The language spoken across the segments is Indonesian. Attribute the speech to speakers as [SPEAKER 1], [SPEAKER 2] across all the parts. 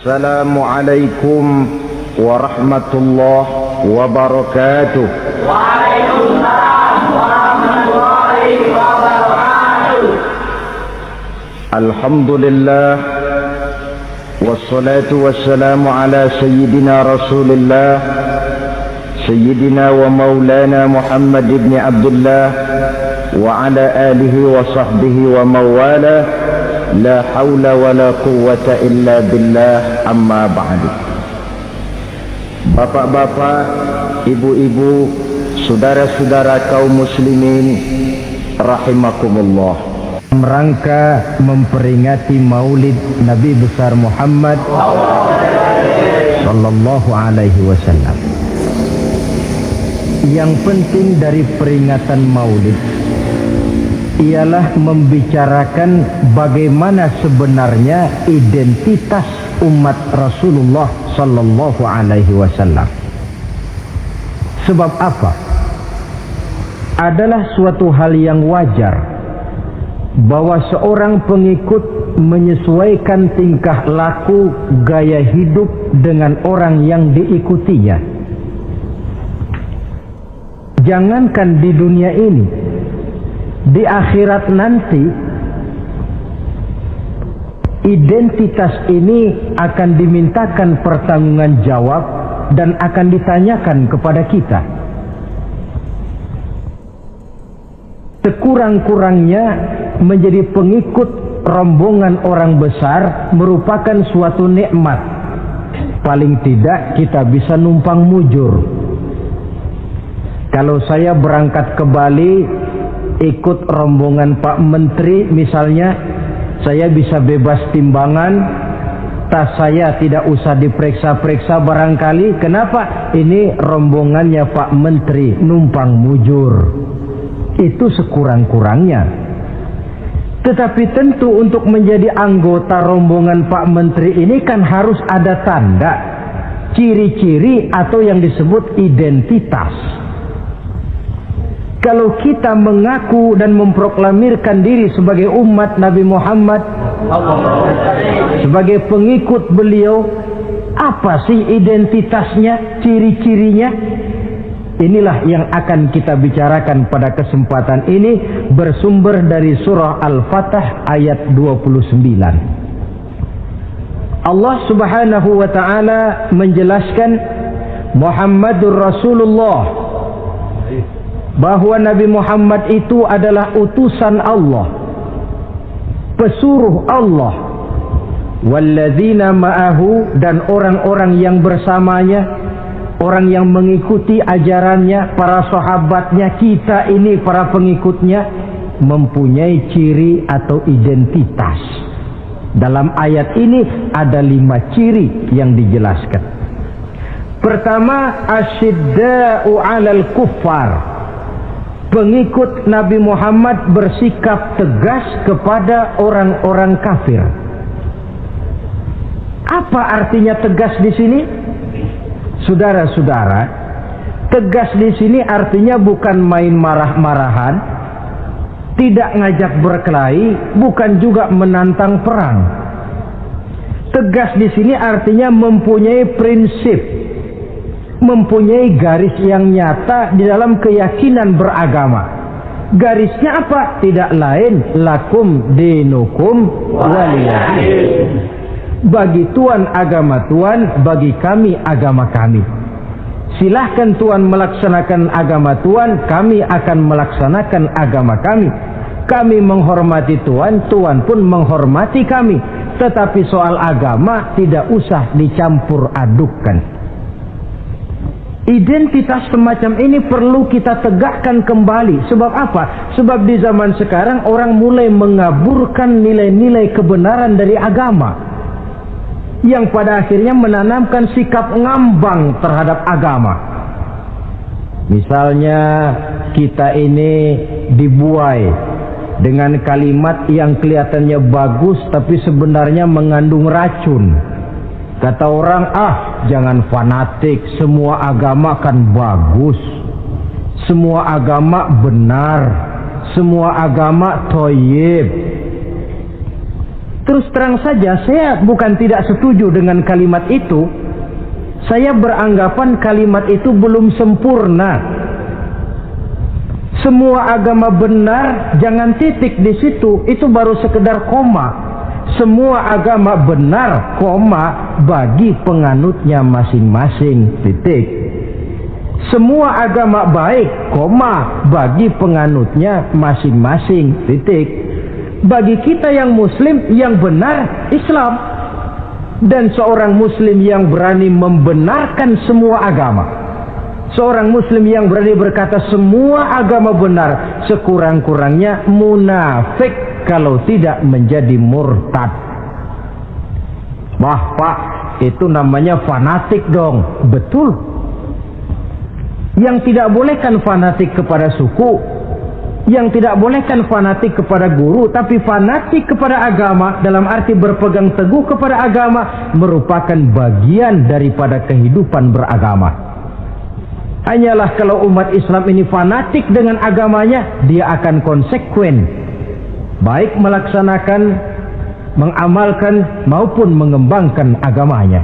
[SPEAKER 1] Assalamualaikum warahmatullahi wabarakatuh.
[SPEAKER 2] Waalaikumsalam warahmatullahi wabarakatuh.
[SPEAKER 1] Alhamdulillah wassalatu wassalamu ala sayyidina Rasulillah sayyidina wa maulana Muhammad ibn Abdullah wa ala alihi wa sahbihi wa mawala. La haula wa la quwwata illa billah, amma ba'du. Bapak-bapak, ibu-ibu, saudara-saudara kaum muslimin rahimakumullah. Rangka memperingati Maulid Nabi besar Muhammad sallallahu alaihi wasallam. Yang penting dari peringatan Maulid ialah membicarakan bagaimana sebenarnya identitas umat Rasulullah sallallahu alaihi wasallam. Sebab apa? Adalah suatu hal yang wajar bahwa seorang pengikut menyesuaikan tingkah laku, gaya hidup dengan orang yang diikutinya. Jangankan di dunia ini, di akhirat nanti identitas ini akan dimintakan pertanggungjan jawab dan akan ditanyakan kepada kita. Sekurang-kurangnya menjadi pengikut rombongan orang besar merupakan suatu nikmat. Paling tidak kita bisa numpang mujur. Kalau saya berangkat ke Bali ikut rombongan Pak Menteri misalnya, saya bisa bebas timbangan, tas saya tidak usah diperiksa-periksa barangkali. Kenapa? Ini rombongannya Pak Menteri, numpang mujur. Itu sekurang-kurangnya. Tetapi tentu untuk menjadi anggota rombongan Pak Menteri ini kan harus ada tanda, ciri-ciri atau yang disebut identitas. Kalau kita mengaku dan memproklamirkan diri sebagai umat Nabi Muhammad, sebagai pengikut beliau, apa sih identitasnya, ciri-cirinya? Inilah yang akan kita bicarakan pada kesempatan ini, bersumber dari surah Al-Fatah ayat 29. Allah Subhanahu wa ta'ala menjelaskan Muhammadur Rasulullah, bahwa Nabi Muhammad itu adalah utusan Allah, pesuruh Allah. Walladzina ma'ahu, dan orang-orang yang bersamanya, orang yang mengikuti ajarannya, para sahabatnya, kita ini para pengikutnya, mempunyai ciri atau identitas. Dalam ayat ini ada 5 ciri yang dijelaskan. Pertama, asyidda'u 'alal kuffar. Pengikut Nabi Muhammad bersikap tegas kepada orang-orang kafir. Apa artinya tegas di sini? Saudara-saudara, tegas di sini artinya bukan main marah-marahan, tidak ngajak berkelahi, bukan juga menantang perang. Tegas di sini artinya mempunyai prinsip, mempunyai garis yang nyata di dalam keyakinan beragama. Garisnya apa? Tidak lain, lakum dinukum waliyadin. Bagi Tuhan agama Tuhan, bagi kami agama kami. Silahkan Tuhan melaksanakan agama Tuhan, kami akan melaksanakan agama kami. Kami menghormati Tuhan, Tuhan pun menghormati kami. Tetapi soal agama tidak usah dicampur adukkan. Identitas semacam ini perlu kita tegakkan kembali. Sebab apa? Sebab di zaman sekarang orang mulai mengaburkan nilai-nilai kebenaran dari agama, yang pada akhirnya menanamkan sikap ngambang terhadap agama. Misalnya kita ini dibuai dengan kalimat yang kelihatannya bagus tapi sebenarnya mengandung racun. Kata orang, jangan fanatik, semua agama kan bagus, semua agama benar, semua agama thayyib. Terus terang saja, saya bukan tidak setuju dengan kalimat itu. Saya beranggapan kalimat itu belum sempurna. Semua agama benar, jangan titik di situ, itu baru sekedar koma. Semua agama benar, koma, bagi penganutnya masing-masing, titik. Semua agama baik, koma, bagi penganutnya masing-masing, titik. Bagi kita yang muslim, yang benar, Islam. Dan seorang muslim yang berani membenarkan semua agama, seorang muslim yang berani berkata semua agama benar, sekurang-kurangnya munafik kalau tidak menjadi murtad. Wah Pak, itu namanya fanatik dong. Betul. Yang tidak boleh kan fanatik kepada suku, yang tidak boleh kan fanatik kepada guru, tapi fanatik kepada agama dalam arti berpegang teguh kepada agama merupakan bagian daripada kehidupan beragama. Hanyalah kalau umat Islam ini fanatik dengan agamanya, dia akan konsekuen, baik melaksanakan, mengamalkan maupun mengembangkan agamanya.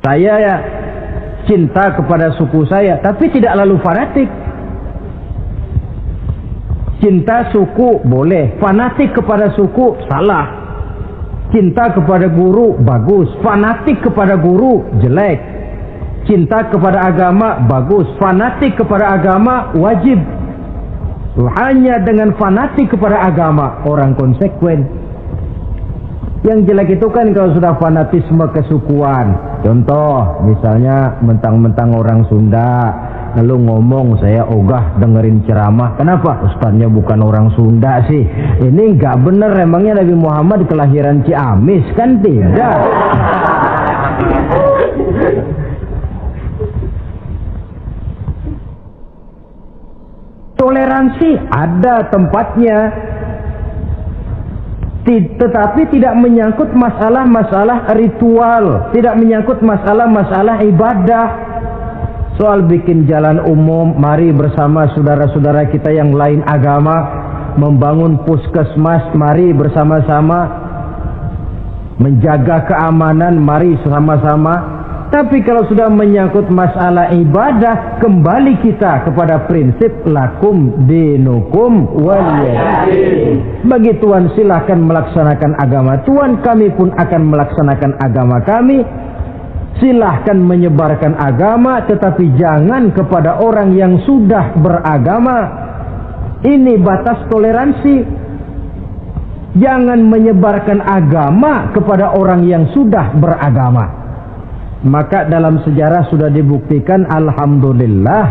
[SPEAKER 1] Saya cinta kepada suku saya, tapi tidak lalu fanatik. Cinta suku boleh, fanatik kepada suku salah. Cinta kepada guru bagus, fanatik kepada guru jelek. Cinta kepada agama bagus, fanatik kepada agama wajib. Hanya dengan fanatik kepada agama orang konsekuen. Yang jelek itu kan kalau sudah fanatisme kesukuan. Contoh, misalnya mentang-mentang orang Sunda, lalu ngomong saya ogah dengerin ceramah. Kenapa? Ustaznya bukan orang Sunda sih. Ini nggak bener, emangnya Nabi Muhammad kelahiran Ciamis? Kan tidak. Toleransi ada tempatnya, tetapi tidak menyangkut masalah-masalah ritual, tidak menyangkut masalah-masalah ibadah. Soal bikin jalan umum, mari bersama saudara-saudara kita yang lain agama membangun puskesmas, mari bersama-sama menjaga keamanan, mari sama-sama. Tapi kalau sudah menyangkut masalah ibadah, kembali kita kepada prinsip lakum dinukum waliyadin. Bagi Tuhan silahkan melaksanakan agama Tuhan, kami pun akan melaksanakan agama kami. Silahkan menyebarkan agama, tetapi jangan kepada orang yang sudah beragama. Ini batas toleransi. Jangan menyebarkan agama kepada orang yang sudah beragama. Maka dalam sejarah sudah dibuktikan, alhamdulillah,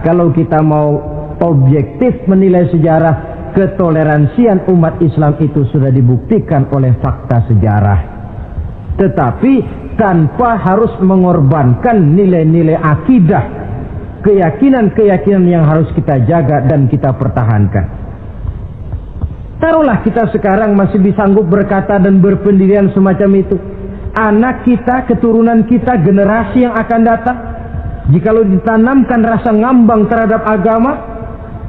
[SPEAKER 1] kalau kita mau objektif menilai sejarah, ketoleransian umat Islam itu sudah dibuktikan oleh fakta sejarah. Tetapi tanpa harus mengorbankan nilai-nilai akidah, keyakinan-keyakinan yang harus kita jaga dan kita pertahankan. Taruhlah kita sekarang masih disanggup berkata dan berpendirian semacam itu. Anak kita, keturunan kita, generasi yang akan datang, jikalau ditanamkan rasa ngambang terhadap agama,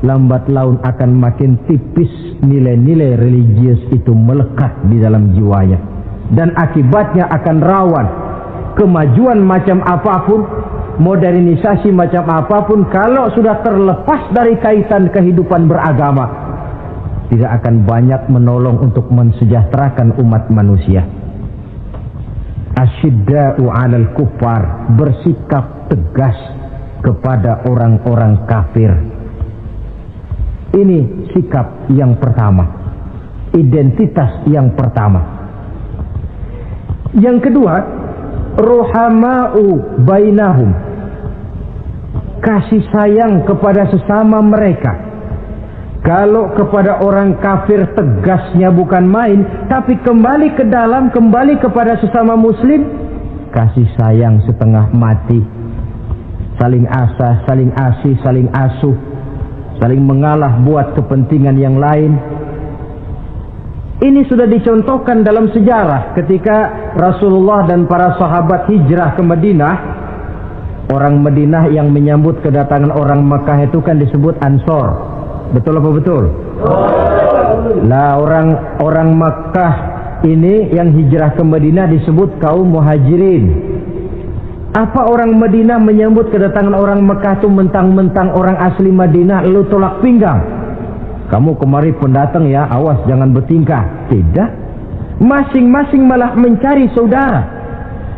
[SPEAKER 1] lambat laun akan makin tipis nilai-nilai religius itu melekat di dalam jiwanya. Dan akibatnya akan rawan kemajuan macam apapun, modernisasi macam apapun, kalau sudah terlepas dari kaitan kehidupan beragama, tidak akan banyak menolong untuk mensejahterakan umat manusia. Asyidda'u 'alal kuffar, bersikap tegas kepada orang-orang kafir. Ini sikap yang pertama, identitas yang pertama. Yang kedua, ruhama'u bainahum, kasih sayang kepada sesama mereka. Kalau kepada orang kafir tegasnya bukan main, tapi kembali ke dalam, kembali kepada sesama muslim, kasih sayang setengah mati. Saling asah, saling asih, saling asuh, saling mengalah buat kepentingan yang lain. Ini sudah dicontohkan dalam sejarah ketika Rasulullah dan para sahabat hijrah ke Madinah. Orang Madinah yang menyambut kedatangan orang Mekah itu kan disebut Ansor. Betul apa betul? Lah orang Makkah ini yang hijrah ke Madinah disebut kaum muhajirin. Apa orang Madinah menyambut kedatangan orang Makkah itu mentang-mentang orang asli Madinah lalu tolak pinggang? Kamu kemari pendatang ya, awas jangan bertingkah. Tidak. Masing-masing malah mencari saudara.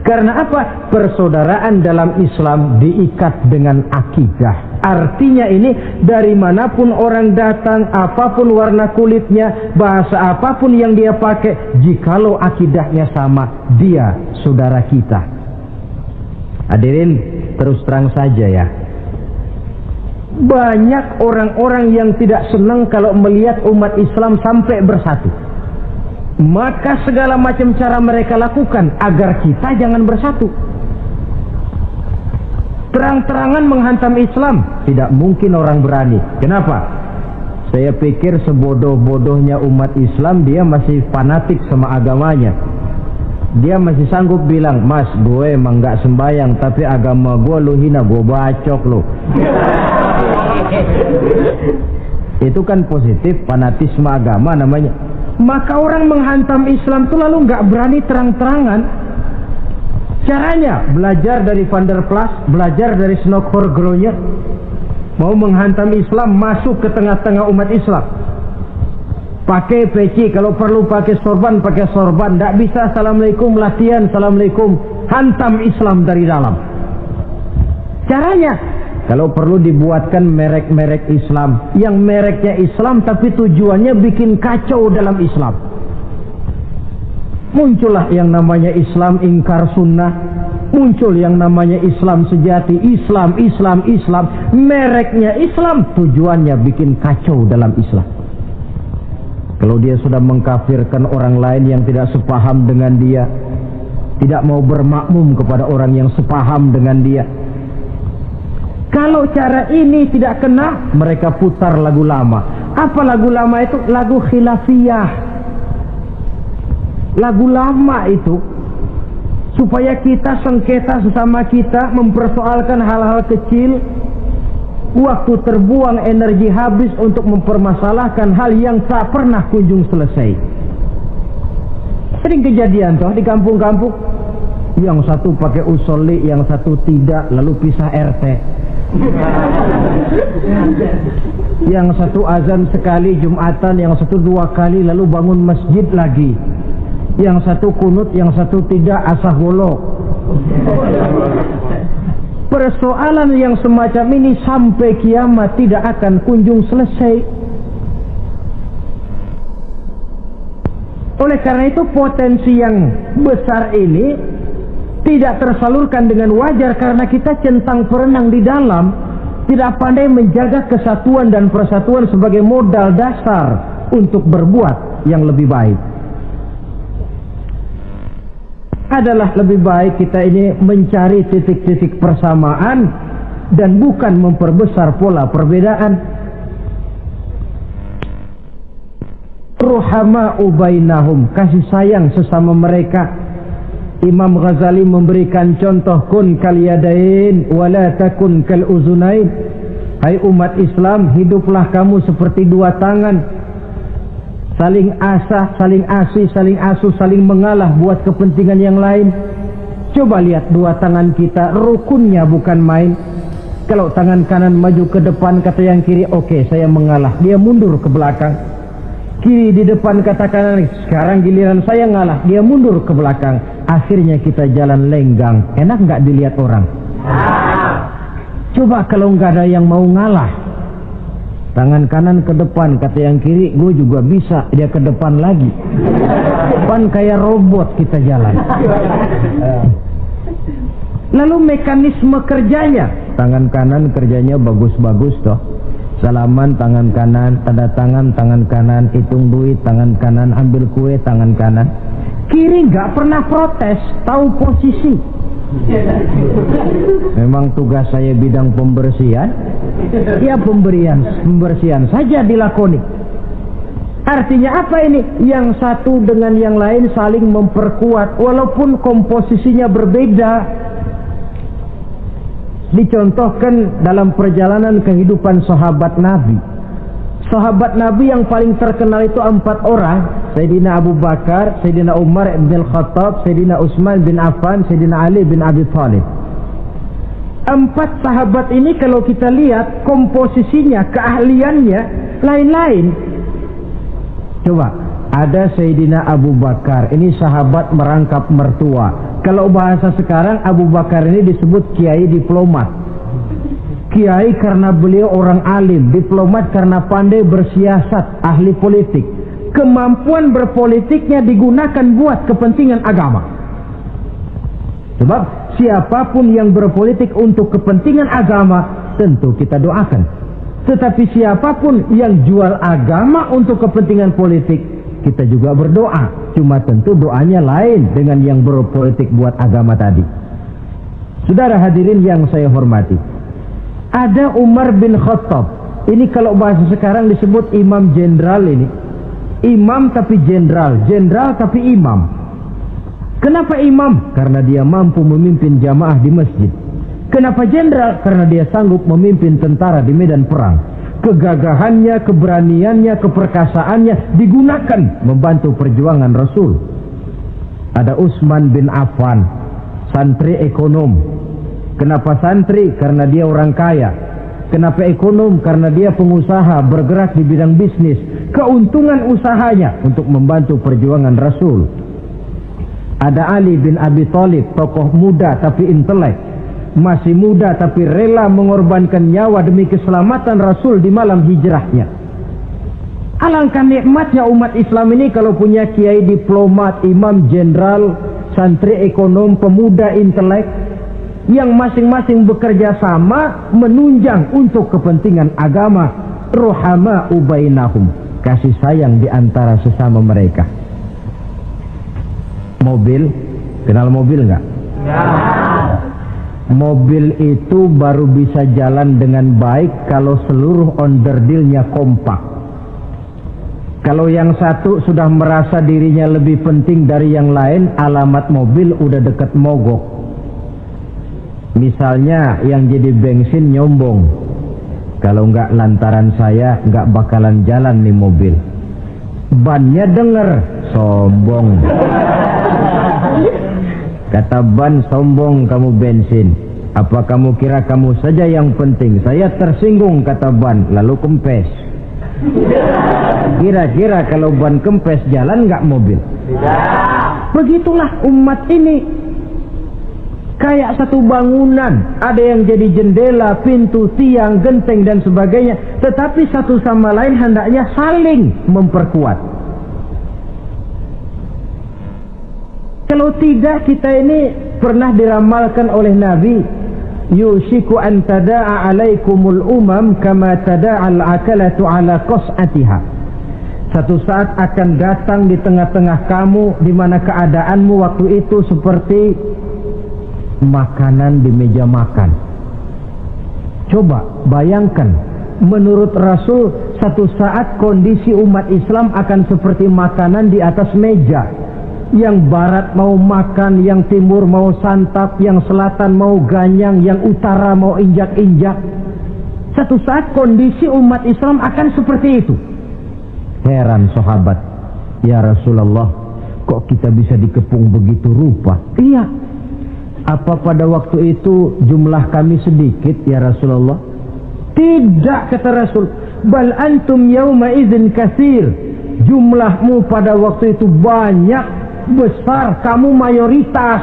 [SPEAKER 1] Karena apa? Persaudaraan dalam Islam diikat dengan akidah. Artinya ini dari manapun orang datang, apapun warna kulitnya, bahasa apapun yang dia pakai, jikalau akidahnya sama, dia saudara kita. Hadirin, terus terang saja ya. Banyak orang-orang yang tidak senang kalau melihat umat Islam sampai bersatu. Maka segala macam cara mereka lakukan agar kita jangan bersatu. Terang-terangan menghantam Islam, tidak mungkin orang berani. Kenapa? Saya pikir sebodoh-bodohnya umat Islam dia masih fanatik sama agamanya. Dia masih sanggup bilang, "Mas, gue emang gak sembayang, tapi agama gue lu hina, gue bacok lu." Itu kan positif, fanatisme agama namanya. Maka orang menghantam Islam itu lalu gak berani terang-terangan. Caranya belajar dari Van der Plas, belajar dari Snokor-Gronya. Mau menghantam Islam, masuk ke tengah-tengah umat Islam. Pakai peci, kalau perlu pakai sorban, pakai sorban. Tidak bisa assalamualaikum, latihan assalamualaikum. Hantam Islam dari dalam. Caranya, kalau perlu dibuatkan merek-merek Islam. Yang mereknya Islam tapi tujuannya bikin kacau dalam Islam. Muncullah yang namanya Islam ingkar sunnah. Muncul yang namanya Islam sejati. Islam. Mereknya Islam, tujuannya bikin kacau dalam Islam. Kalau dia sudah mengkafirkan orang lain yang tidak sepaham dengan dia, tidak mau bermakmum kepada orang yang sepaham dengan dia. Kalau cara ini tidak kena, mereka putar lagu lama. Apa lagu lama itu? Lagu khilafiyah. Lagu lama itu supaya kita sengketa sesama kita, mempersoalkan hal-hal kecil. Waktu terbuang, energi habis untuk mempermasalahkan hal yang tak pernah kunjung selesai. Sering kejadian toh di kampung-kampung. Yang satu pakai usolli, yang satu tidak, lalu pisah RT. Yang satu azan sekali Jumatan, yang satu 2 kali, lalu bangun masjid lagi. Yang satu kunut, yang satu tidak, asah golok. Persoalan yang semacam ini sampai kiamat tidak akan kunjung selesai. Oleh karena itu potensi yang besar ini tidak tersalurkan dengan wajar karena kita centang perenang di dalam, tidak pandai menjaga kesatuan dan persatuan sebagai modal dasar untuk berbuat yang lebih baik. Adalah lebih baik kita ini mencari titik-titik persamaan dan bukan memperbesar pola perbedaan. Ruhama'u bainahum, kasih sayang sesama mereka. Imam Ghazali memberikan contoh, kun kal yadain wala takun kal uzunain. Hai umat Islam, hiduplah kamu seperti 2 tangan. Saling asah, saling asih, saling asuh, saling mengalah buat kepentingan yang lain. Coba lihat 2 tangan kita, rukunnya bukan main. Kalau tangan kanan maju ke depan, kata yang kiri, oke, saya mengalah. Dia mundur ke belakang. Kiri di depan, kata kanan, sekarang giliran saya ngalah. Dia mundur ke belakang. Akhirnya kita jalan lenggang. Enak nggak dilihat orang? Coba kalau nggak ada yang mau ngalah. Tangan kanan ke depan, kata yang kiri, gue juga bisa. Dia ke depan lagi. Depan kayak robot kita jalan. Lalu mekanisme kerjanya, tangan kanan kerjanya bagus-bagus toh. Salaman tangan kanan, tanda tangan tangan kanan, hitung duit tangan kanan, ambil kue tangan kanan. Kiri nggak pernah protes, tahu posisi. Memang tugas saya bidang pembersihan, ya pembersihan saja dilakoni. Artinya apa ini? Yang satu dengan yang lain saling memperkuat walaupun komposisinya berbeda. Dicontohkan dalam perjalanan kehidupan sahabat Nabi. Sahabat Nabi yang paling terkenal itu 4 orang. Sayyidina Abu Bakar, Sayyidina Umar bin Khattab, Sayyidina Utsman bin Affan, Sayyidina Ali bin Abi Thalib. 4 sahabat ini kalau kita lihat komposisinya, keahliannya lain-lain. Coba, ada Sayyidina Abu Bakar, ini sahabat merangkap mertua. Kalau bahasa sekarang, Abu Bakar ini disebut kiai diplomat. Kiai karena beliau orang alim, diplomat karena pandai bersiasat, ahli politik. Kemampuan berpolitiknya digunakan buat kepentingan agama. Sebab siapapun yang berpolitik untuk kepentingan agama, tentu kita doakan. Tetapi siapapun yang jual agama untuk kepentingan politik, kita juga berdoa. Cuma tentu doanya lain dengan yang berpolitik buat agama tadi. Saudara hadirin yang saya hormati, ada Umar bin Khattab. Ini kalau bahasa sekarang disebut imam jenderal ini. Imam tapi jenderal, jenderal tapi imam. Kenapa imam? Karena dia mampu memimpin jamaah di masjid. Kenapa jenderal? Karena dia sanggup memimpin tentara di medan perang. Kegagahannya, keberaniannya, keperkasaannya digunakan membantu perjuangan Rasul. Ada Utsman bin Affan, santri ekonom. Kenapa santri? Karena dia orang kaya. Kenapa ekonom? Karena dia pengusaha bergerak di bidang bisnis. Keuntungan usahanya untuk membantu perjuangan Rasul. Ada Ali bin Abi Thalib, tokoh muda tapi intelek. Masih muda tapi rela mengorbankan nyawa demi keselamatan Rasul di malam hijrahnya. Alangkah nikmatnya umat Islam ini kalau punya kiai diplomat, imam jenderal, santri ekonom, pemuda intelek, yang masing-masing bekerja sama menunjang untuk kepentingan agama. Ruhama ubainahum, kasih sayang di antara sesama mereka. Mobil, kenal mobil nggak? Ya. Mobil itu baru bisa jalan dengan baik kalau seluruh onderdilnya kompak. Kalau yang satu sudah merasa dirinya lebih penting dari yang lain, alamat mobil udah deket mogok. Misalnya yang jadi bensin nyombong, kalau nggak lantaran saya nggak bakalan jalan nih mobil. Bannya denger, sombong. Kata ban, sombong kamu bensin. Apa kamu kira kamu saja yang penting? Saya tersinggung, kata ban, lalu kempes. Kira-kira kalau ban kempes jalan nggak mobil? Begitulah umat ini. Kayak satu bangunan, ada yang jadi jendela, pintu, tiang, genteng dan sebagainya. Tetapi satu sama lain hendaknya saling memperkuat. Kalau tidak, kita ini pernah diramalkan oleh Nabi, yushiku an tada'a alaikumul umam kama tada'al akalatu ala qas'atiha. Satu saat akan datang di tengah-tengah kamu di mana keadaanmu waktu itu seperti makanan di meja makan. Coba bayangkan, menurut Rasul satu saat kondisi umat Islam akan seperti makanan di atas meja. Yang barat mau makan, yang timur mau santap, yang selatan mau ganyang, yang utara mau injak-injak. Satu saat kondisi umat Islam akan seperti itu. Heran sahabat, ya Rasulullah, kok kita bisa dikepung begitu rupa? Iya. Apa pada waktu itu jumlah kami sedikit ya Rasulullah? Tidak, kata Rasul. Bal antum yawma idzin katsir. Jumlahmu pada waktu itu banyak, besar, kamu mayoritas.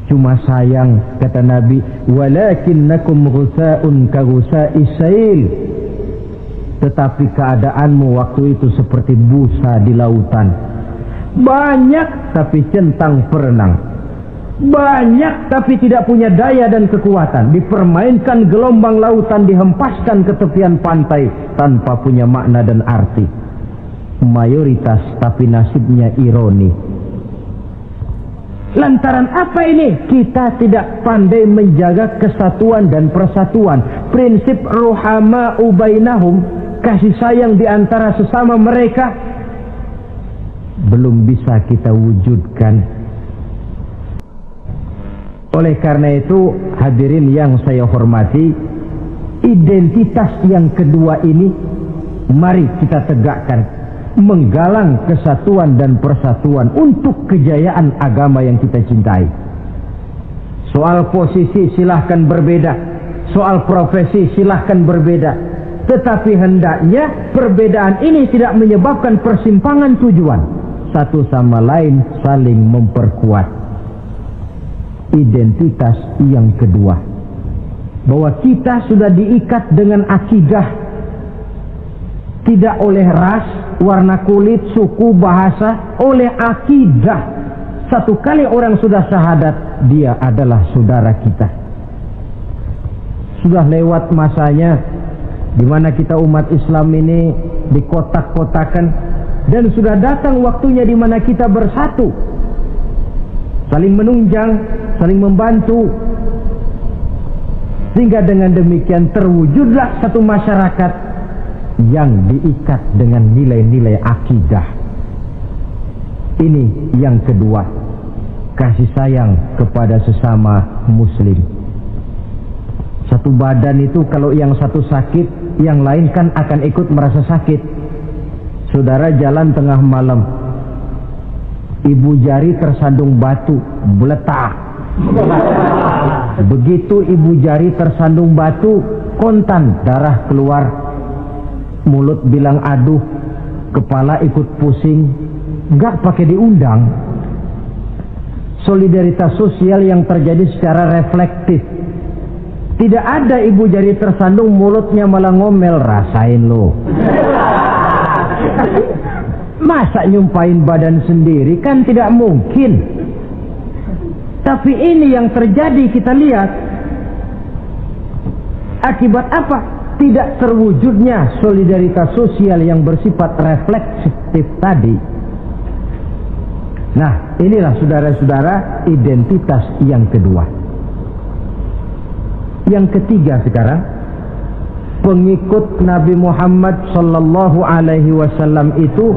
[SPEAKER 1] Cuma sayang, kata Nabi, walakinnakum ghusa'un ka ghusa'is sail. Tetapi keadaanmu waktu itu seperti busa di lautan. Banyak tapi centang perenang. Banyak tapi tidak punya daya dan kekuatan. Dipermainkan gelombang lautan, dihempaskan ke tepian pantai tanpa punya makna dan arti. Mayoritas tapi nasibnya ironi. Lantaran apa ini? Kita tidak pandai menjaga kesatuan dan persatuan. Prinsip ruhama ubainahum, kasih sayang di antara sesama mereka, belum bisa kita wujudkan. Oleh karena itu, hadirin yang saya hormati, identitas yang kedua ini Mari kita tegakkan, menggalang kesatuan dan persatuan untuk kejayaan agama yang kita cintai. Soal posisi silahkan berbeda, soal profesi silahkan berbeda, tetapi hendaknya perbedaan ini tidak menyebabkan persimpangan tujuan. Satu sama lain saling memperkuat. Identitas yang kedua, bahwa kita sudah diikat dengan akidah, tidak oleh ras, warna kulit, suku, bahasa, oleh akidah. Satu kali orang sudah syahadat, dia adalah saudara kita. Sudah lewat masanya di mana kita umat Islam ini dikotak-kotakan, dan sudah datang waktunya di mana kita bersatu, saling menunjang, saling membantu, sehingga dengan demikian terwujudlah satu masyarakat yang diikat dengan nilai-nilai akidah. Ini yang kedua, kasih sayang kepada sesama muslim. Satu badan itu kalau yang satu sakit, yang lain kan akan ikut merasa sakit. Saudara jalan tengah malam, ibu jari tersandung batu, meletak. Begitu ibu jari tersandung batu, kontan, darah keluar, mulut bilang aduh, kepala ikut pusing. Enggak pakai diundang. Solidaritas sosial yang terjadi secara reflektif. Tidak ada ibu jari tersandung mulutnya malah ngomel, rasain lo. Masa nyumpain badan sendiri, kan tidak mungkin. Tapi ini yang terjadi, kita lihat. Akibat apa? Tidak terwujudnya solidaritas sosial yang bersifat refleksif tadi. Nah, inilah saudara-saudara identitas yang kedua. Yang ketiga sekarang, pengikut Nabi Muhammad sallallahu alaihi wasallam itu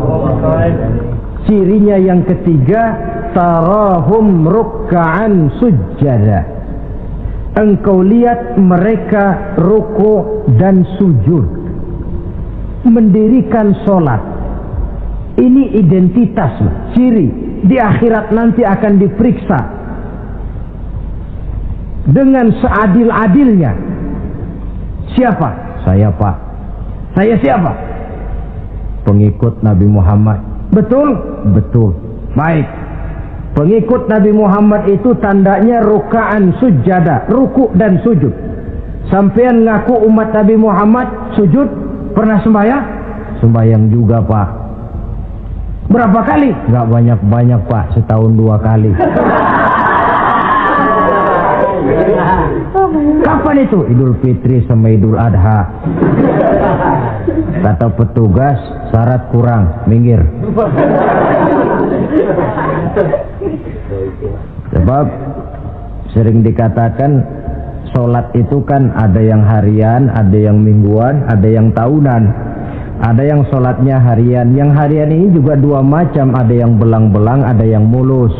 [SPEAKER 1] cirinya yang ketiga, tarahum ruk'an sujjada. Engkau lihat mereka ruku dan sujud, mendirikan solat. Ini identitas, ciri. Di akhirat nanti akan diperiksa dengan seadil-adilnya. Siapa? Saya, Pak. Saya siapa? Pengikut Nabi Muhammad. Betul? Betul. Baik. Pengikut Nabi Muhammad itu tandanya ruka'an sujada, ruku dan sujud. Sampean ngaku umat Nabi Muhammad, sujud, pernah sembahyang? Sembahyang juga, Pak. Berapa kali? Gak banyak-banyak, Pak, setahun 2 kali. Kapan itu? Idul Fitri sama Idul Adha. Kata petugas, syarat kurang, minggir. Sebab sering dikatakan sholat itu kan ada yang harian, ada yang mingguan, ada yang tahunan. Ada yang sholatnya harian. Yang harian ini juga 2 macam. Ada yang belang-belang, ada yang mulus.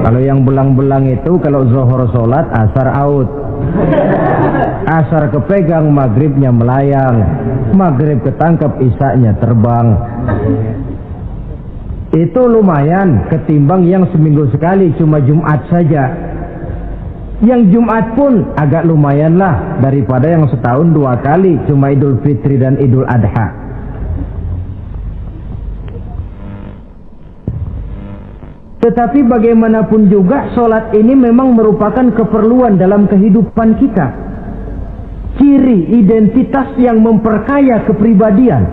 [SPEAKER 1] Kalau yang belang-belang itu kalau zuhur sholat, asar out. Asar kepegang, maghribnya melayang. Maghrib ketangkep, isaknya terbang. Itu lumayan ketimbang yang seminggu sekali cuma Jumat saja. Yang Jumat pun agak lumayan lah daripada yang setahun 2 kali cuma Idul Fitri dan Idul Adha. Tetapi bagaimanapun juga sholat ini memang merupakan keperluan dalam kehidupan kita. Ciri identitas yang memperkaya kepribadian.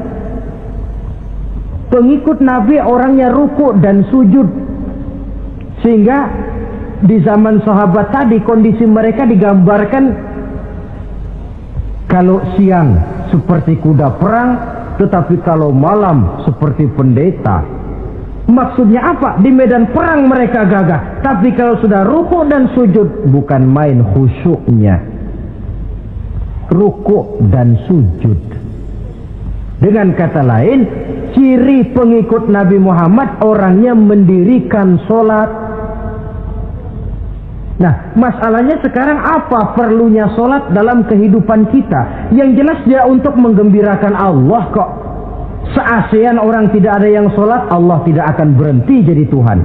[SPEAKER 1] Pengikut Nabi orangnya ruku dan sujud. Sehingga di zaman sahabat tadi kondisi mereka digambarkan kalau siang seperti kuda perang, tetapi kalau malam seperti pendeta. Maksudnya apa? Di medan perang mereka gagah, tapi kalau sudah ruku dan sujud bukan main khusyuknya. Ruku dan sujud. Dengan kata lain, ciri pengikut Nabi Muhammad orangnya mendirikan sholat, Nah, masalahnya sekarang apa perlunya sholat dalam kehidupan kita? Yang jelas dia untuk menggembirakan Allah kok. Se-ASEAN orang tidak ada yang sholat, Allah tidak akan berhenti jadi Tuhan.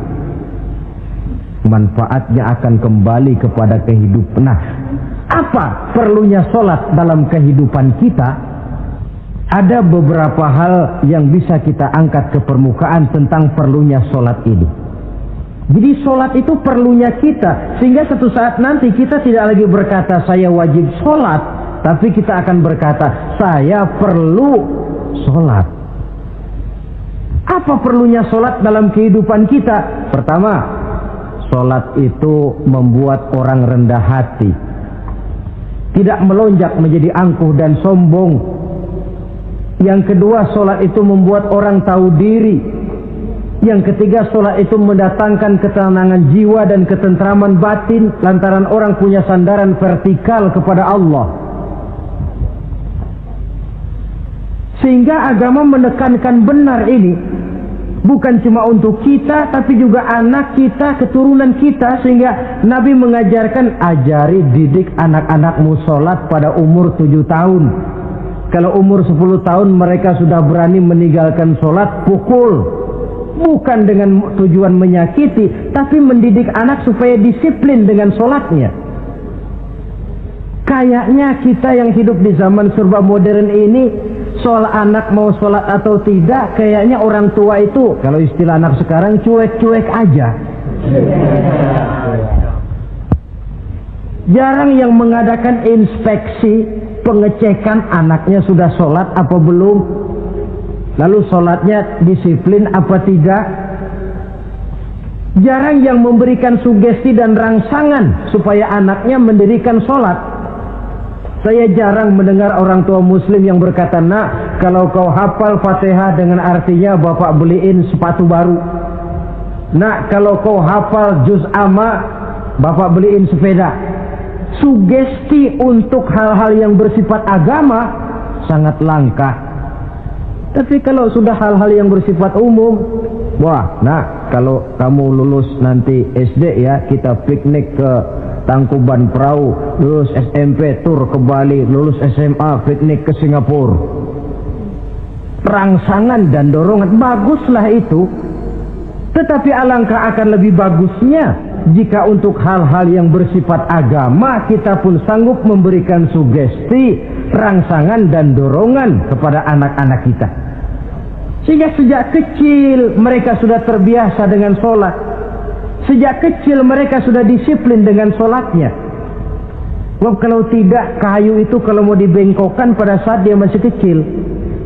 [SPEAKER 1] Manfaatnya akan kembali kepada kehidupan. Nah, apa perlunya sholat dalam kehidupan kita? Ada beberapa hal yang bisa kita angkat ke permukaan tentang perlunya sholat ini. Jadi sholat itu perlunya kita, sehingga suatu saat nanti kita tidak lagi berkata saya wajib sholat, tapi kita akan berkata saya perlu sholat. Apa perlunya sholat dalam kehidupan kita? Pertama, sholat itu membuat orang rendah hati, tidak melonjak menjadi angkuh dan sombong. Yang kedua, sholat itu membuat orang tahu diri. Yang ketiga, sholat itu mendatangkan ketenangan jiwa dan ketentraman batin lantaran orang punya sandaran vertikal kepada Allah. Sehingga agama menekankan benar ini bukan cuma untuk kita, tapi juga anak kita, keturunan kita. Sehingga Nabi mengajarkan, ajari didik anak-anakmu sholat pada umur 7 tahun. Kalau umur 10 tahun mereka sudah berani meninggalkan sholat, pukul. Bukan dengan tujuan menyakiti, tapi mendidik anak supaya disiplin dengan sholatnya. Kayaknya kita yang hidup di zaman serba modern ini, soal anak mau sholat atau tidak, kayaknya orang tua itu, kalau istilah anak sekarang, cuek-cuek aja. Jarang yang mengadakan inspeksi, pengecekan anaknya sudah sholat apa belum. Lalu sholatnya disiplin apa tidak? Jarang yang memberikan sugesti dan rangsangan supaya anaknya mendirikan sholat. Saya jarang mendengar orang tua muslim yang berkata, nak, kalau kau hafal Fatihah dengan artinya bapak beliin sepatu baru. Nak, kalau kau hafal juz amma, bapak beliin sepeda. Sugesti untuk hal-hal yang bersifat agama sangat langka. Tapi kalau sudah hal-hal yang bersifat umum, wah, nah, kalau kamu lulus nanti SD ya, kita piknik ke Tangkuban Perahu, lulus SMP tur ke Bali, lulus SMA piknik ke Singapura. Rangsangan dan dorongan, baguslah itu. Tetapi alangkah akan lebih bagusnya jika untuk hal-hal yang bersifat agama kita pun sanggup memberikan sugesti, rangsangan dan dorongan kepada anak-anak kita. Sehingga sejak kecil mereka sudah terbiasa dengan sholat. Sejak kecil mereka sudah disiplin dengan sholatnya. Sebab kalau tidak, kayu itu kalau mau dibengkokkan pada saat dia masih kecil.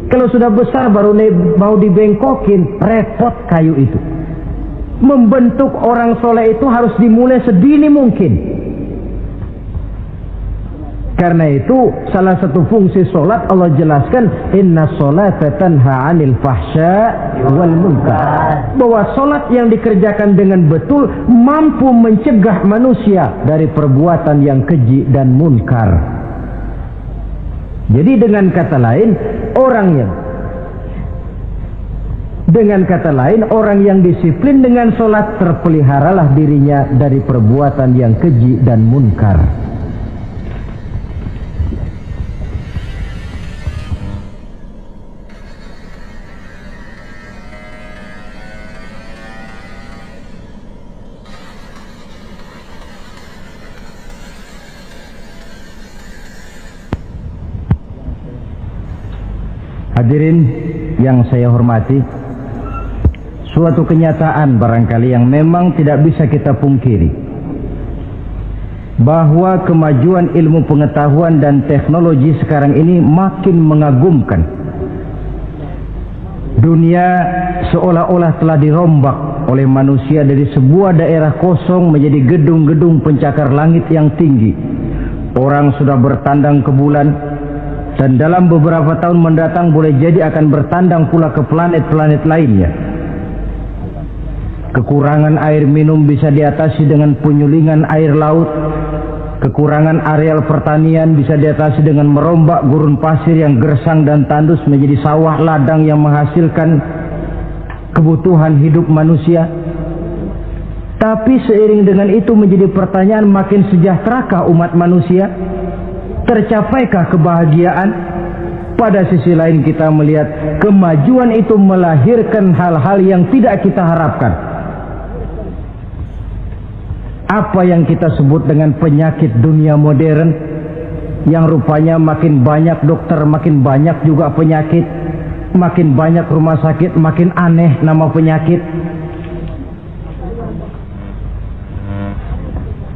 [SPEAKER 1] Kalau sudah besar baru mau dibengkokin, repot kayu itu. Membentuk orang soleh itu harus dimulai sedini mungkin. Karena itu salah satu fungsi solat Allah jelaskan, inna sholata tanha 'anil fahsya wal munkar. Bahwa solat yang dikerjakan dengan betul mampu mencegah manusia dari perbuatan yang keji dan munkar. Jadi dengan kata lain orang yang disiplin dengan solat terpeliharalah dirinya dari perbuatan yang keji dan munkar. Hadirin yang saya hormati, suatu kenyataan barangkali yang memang tidak bisa kita pungkiri, bahwa kemajuan ilmu pengetahuan dan teknologi sekarang ini makin mengagumkan. Dunia seolah-olah telah dirombak oleh manusia dari sebuah daerah kosong menjadi gedung-gedung pencakar langit yang tinggi. Orang sudah bertandang ke bulan, dan dalam beberapa tahun mendatang boleh jadi akan bertandang pula ke planet-planet lainnya. Kekurangan air minum bisa diatasi dengan penyulingan air laut. Kekurangan areal pertanian bisa diatasi dengan merombak gurun pasir yang gersang dan tandus menjadi sawah ladang yang menghasilkan kebutuhan hidup manusia. Tapi seiring dengan itu menjadi pertanyaan, makin sejahterakah umat manusia? Tercapaikah kebahagiaan? Pada sisi lain kita melihat kemajuan itu melahirkan hal-hal yang tidak kita harapkan. Apa yang kita sebut dengan penyakit dunia modern, yang rupanya makin banyak dokter, makin banyak juga penyakit, makin banyak rumah sakit, makin aneh nama penyakit.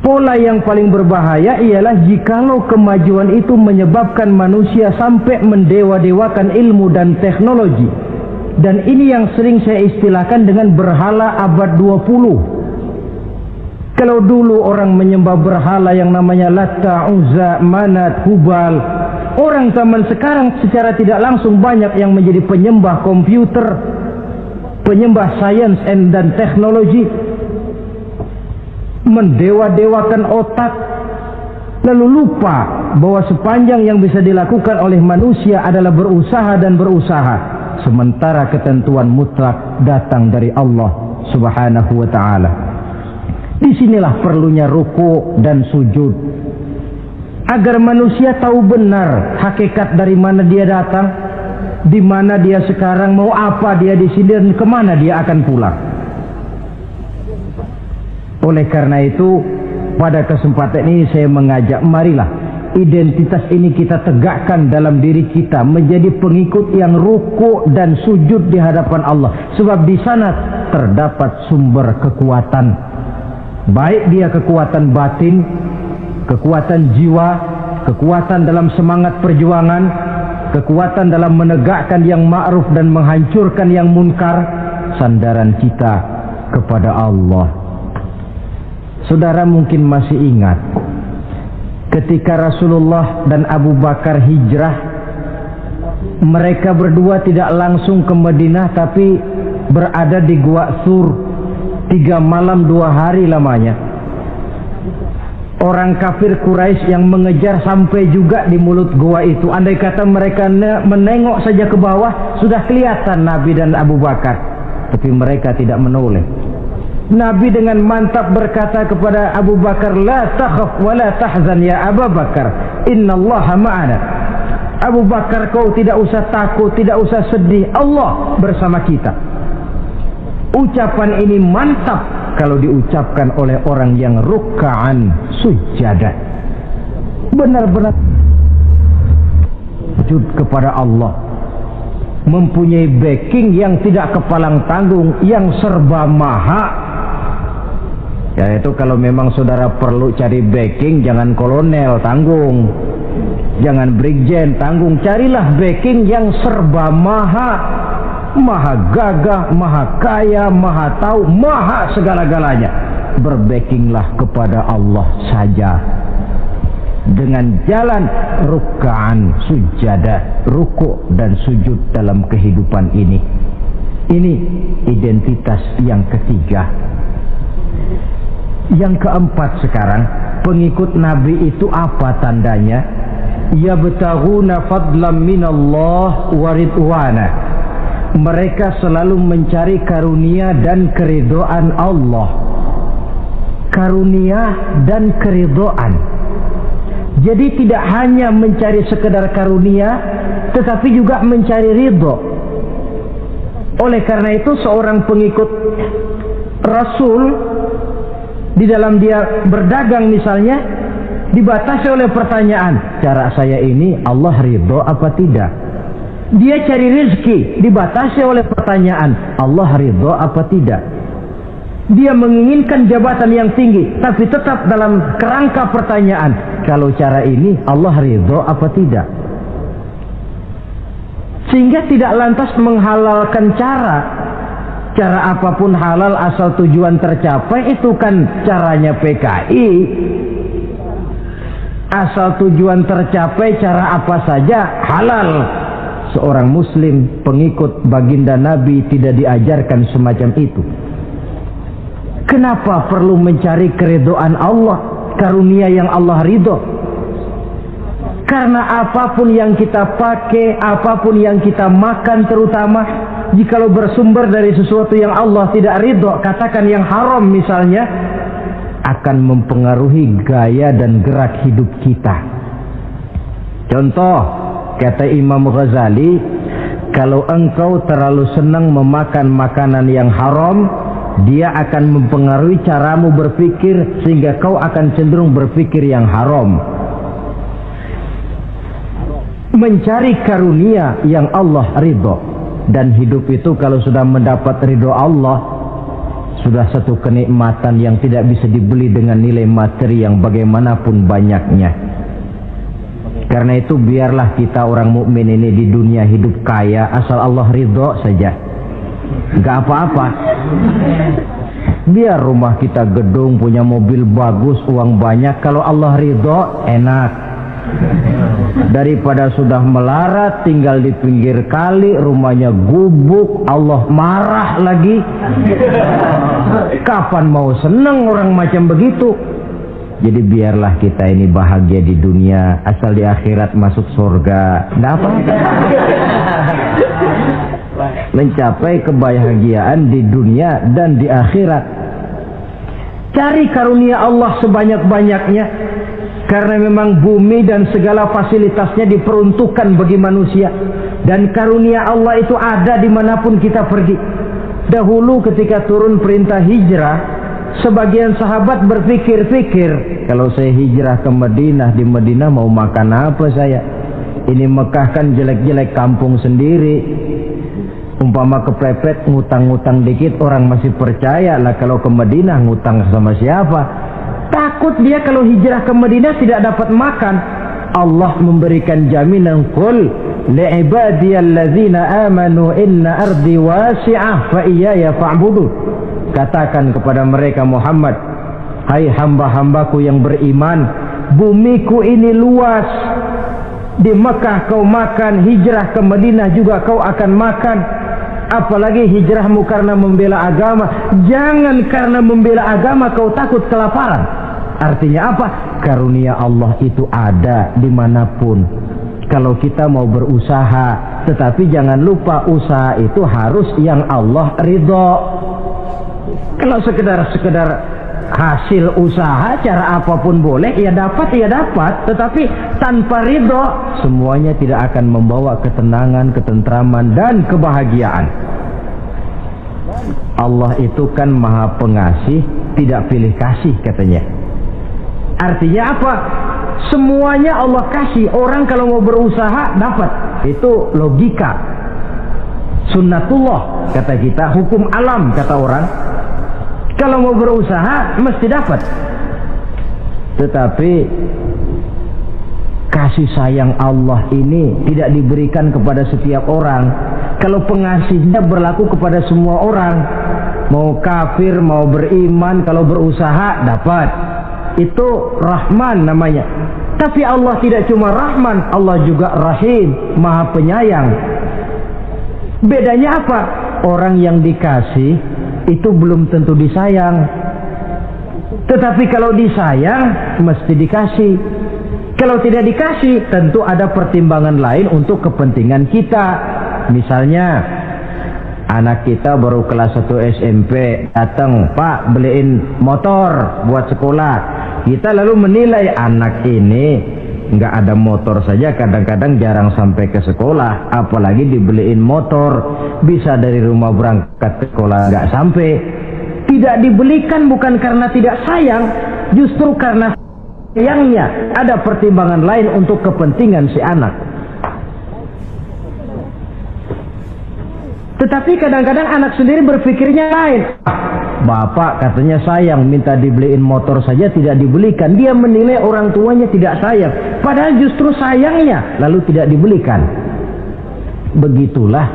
[SPEAKER 1] Pola yang paling berbahaya ialah jikalau kemajuan itu menyebabkan manusia sampai mendewa-dewakan ilmu dan teknologi. Dan ini yang sering saya istilahkan dengan berhala abad 20. Kalau dulu orang menyembah berhala yang namanya Latta, Uzza, Manat, Hubal, orang zaman sekarang secara tidak langsung banyak yang menjadi penyembah komputer, penyembah sains dan teknologi, mendewa-dewakan otak, lalu lupa bahwa sepanjang yang bisa dilakukan oleh manusia adalah berusaha dan berusaha, sementara ketentuan mutlak datang dari Allah Subhanahu wa ta'ala. Disinilah perlunya ruku dan sujud, agar manusia tahu benar hakikat dari mana dia datang, di mana dia sekarang, mau apa dia di sini, dan kemana dia akan pulang. Oleh karena itu, pada kesempatan ini saya mengajak, marilah identitas ini kita tegakkan dalam diri kita, menjadi pengikut yang ruku dan sujud di hadapan Allah. Sebab di sana terdapat sumber kekuatan, baik dia kekuatan batin, kekuatan jiwa, kekuatan dalam semangat perjuangan, kekuatan dalam menegakkan yang ma'ruf dan menghancurkan yang munkar. Sandaran kita kepada Allah. Saudara mungkin masih ingat ketika Rasulullah dan Abu Bakar hijrah, mereka berdua tidak langsung ke Madinah tapi berada di Gua Sur, 3 malam 2 hari lamanya. Orang kafir Quraisy yang mengejar sampai juga di mulut gua itu. Andai kata mereka menengok saja ke bawah, sudah kelihatan Nabi dan Abu Bakar, tapi mereka tidak menoleh. Nabi dengan mantap berkata kepada Abu Bakar, la takhaf wa la tahzan ya Abu Bakar, innallaha ma'ana. Abu Bakar, kau tidak usah takut, tidak usah sedih, Allah bersama kita. Ucapan ini mantap kalau diucapkan oleh orang yang ruk'an sujada, benar-benar sujud kepada Allah, mempunyai backing yang tidak kepalang tanggung, yang serba maha. Ya, itu kalau memang saudara perlu cari backing, jangan kolonel tanggung, jangan brigjen tanggung, carilah backing yang serba maha, maha gagah, maha kaya, maha tahu, maha segala-galanya. Berbackinglah kepada Allah saja dengan jalan ruk'an sujada, ruku' dan sujud dalam kehidupan ini. Ini identitas yang ketiga. Yang keempat sekarang, pengikut Nabi itu apa tandanya? Yabtaghuna fadlan minallah wa ridwana. Mereka selalu mencari karunia dan keridhaan Allah. Karunia dan keridhaan. Jadi tidak hanya mencari sekedar karunia, tetapi juga mencari ridho. Oleh karena itu seorang pengikut Rasul, di dalam dia berdagang misalnya, dibatasi oleh pertanyaan, cara saya ini Allah ridho apa tidak? Dia cari rezeki, dibatasi oleh pertanyaan, Allah ridho apa tidak? Dia menginginkan jabatan yang tinggi, tapi tetap dalam kerangka pertanyaan, kalau cara ini Allah ridho apa tidak? Sehingga tidak lantas menghalalkan cara apapun halal asal tujuan tercapai. Itu kan caranya PKI. Asal tujuan tercapai, cara apa saja halal. Seorang muslim pengikut baginda Nabi tidak diajarkan semacam itu. Kenapa perlu mencari keridhaan Allah, karunia yang Allah ridho? Karena apapun yang kita pakai, apapun yang kita makan terutama, Jikalau bersumber dari sesuatu yang Allah tidak ridho, katakan yang haram misalnya, akan mempengaruhi gaya dan gerak hidup kita. Contoh, kata Imam Ghazali, kalau engkau terlalu senang memakan makanan yang haram, dia akan mempengaruhi caramu berpikir sehingga kau akan cenderung berpikir yang haram. Mencari karunia yang Allah ridho, dan hidup itu kalau sudah mendapat ridho Allah, sudah satu kenikmatan yang tidak bisa dibeli dengan nilai materi yang bagaimanapun banyaknya. Karena itu biarlah kita orang mukmin ini di dunia hidup kaya asal Allah ridho saja, nggak apa-apa. Biar rumah kita gedung, punya mobil bagus, uang banyak, kalau Allah ridho enak. Daripada sudah melarat tinggal di pinggir kali, rumahnya gubuk, Allah marah lagi. Kapan mau senang orang macam begitu? Jadi biarlah kita ini bahagia di dunia, asal di akhirat masuk surga, nggak apa-apa. Mencapai kebahagiaan di dunia dan di akhirat. Cari karunia Allah sebanyak-banyaknya, karena memang bumi dan segala fasilitasnya diperuntukkan bagi manusia, dan karunia Allah itu ada dimanapun kita pergi. Dahulu ketika turun perintah hijrah, sebagian sahabat berpikir-pikir, kalau saya hijrah ke Madinah, di Madinah mau makan apa saya? Ini Mekah kan jelek-jelek, kampung sendiri. Umpama kepepet ngutang-ngutang dikit orang masih percaya lah, kalau ke Madinah ngutang sama siapa? Takut dia kalau hijrah ke Madinah tidak dapat makan. Allah memberikan jaminan, qul li'ibadiyallazina amanu inna ardi wasi'ah fa iyaya fa'budu. Katakan kepada mereka Muhammad, hai hamba-hambaku yang beriman, bumiku ini luas. Di Mekah kau makan, hijrah ke Madinah juga kau akan makan. Apalagi hijrahmu karena membela agama. Jangan karena membela agama kau takut kelaparan. Artinya apa? Karunia Allah itu ada dimanapun. Kalau kita mau berusaha, tetapi jangan lupa usaha itu harus yang Allah ridho. Kalau sekedar hasil usaha cara apapun boleh, ya dapat, tetapi tanpa ridho semuanya tidak akan membawa ketenangan, ketentraman dan kebahagiaan. Allah itu kan maha pengasih, tidak pilih kasih katanya. Artinya apa? Semuanya Allah kasih. Orang kalau mau berusaha dapat. Itu logika, sunnatullah kata kita, hukum alam kata orang. Kalau mau berusaha mesti dapat. Tetapi kasih sayang Allah ini tidak diberikan kepada setiap orang. Kalau pengasihnya berlaku kepada semua orang, mau kafir mau beriman, kalau berusaha dapat. Itu Rahman namanya. Tapi Allah tidak cuma Rahman, Allah juga Rahim, maha penyayang. Bedanya apa? Orang yang dikasih itu belum tentu disayang. Tetapi kalau disayang mesti dikasih. Kalau tidak dikasih tentu ada pertimbangan lain untuk kepentingan kita. Misalnya anak kita baru kelas 1 SMP, datang, Pak beliin motor buat sekolah. Kita lalu menilai anak ini nggak ada motor saja kadang-kadang jarang sampai ke sekolah, apalagi dibeliin motor, bisa dari rumah berangkat ke sekolah nggak sampai. Tidak dibelikan bukan karena tidak sayang, justru karena sayangnya ada pertimbangan lain untuk kepentingan si anak. Tetapi kadang-kadang anak sendiri berpikirnya lain. Bapak katanya sayang, minta dibeliin motor saja tidak dibelikan. Dia menilai orang tuanya tidak sayang, padahal justru sayangnya lalu tidak dibelikan. Begitulah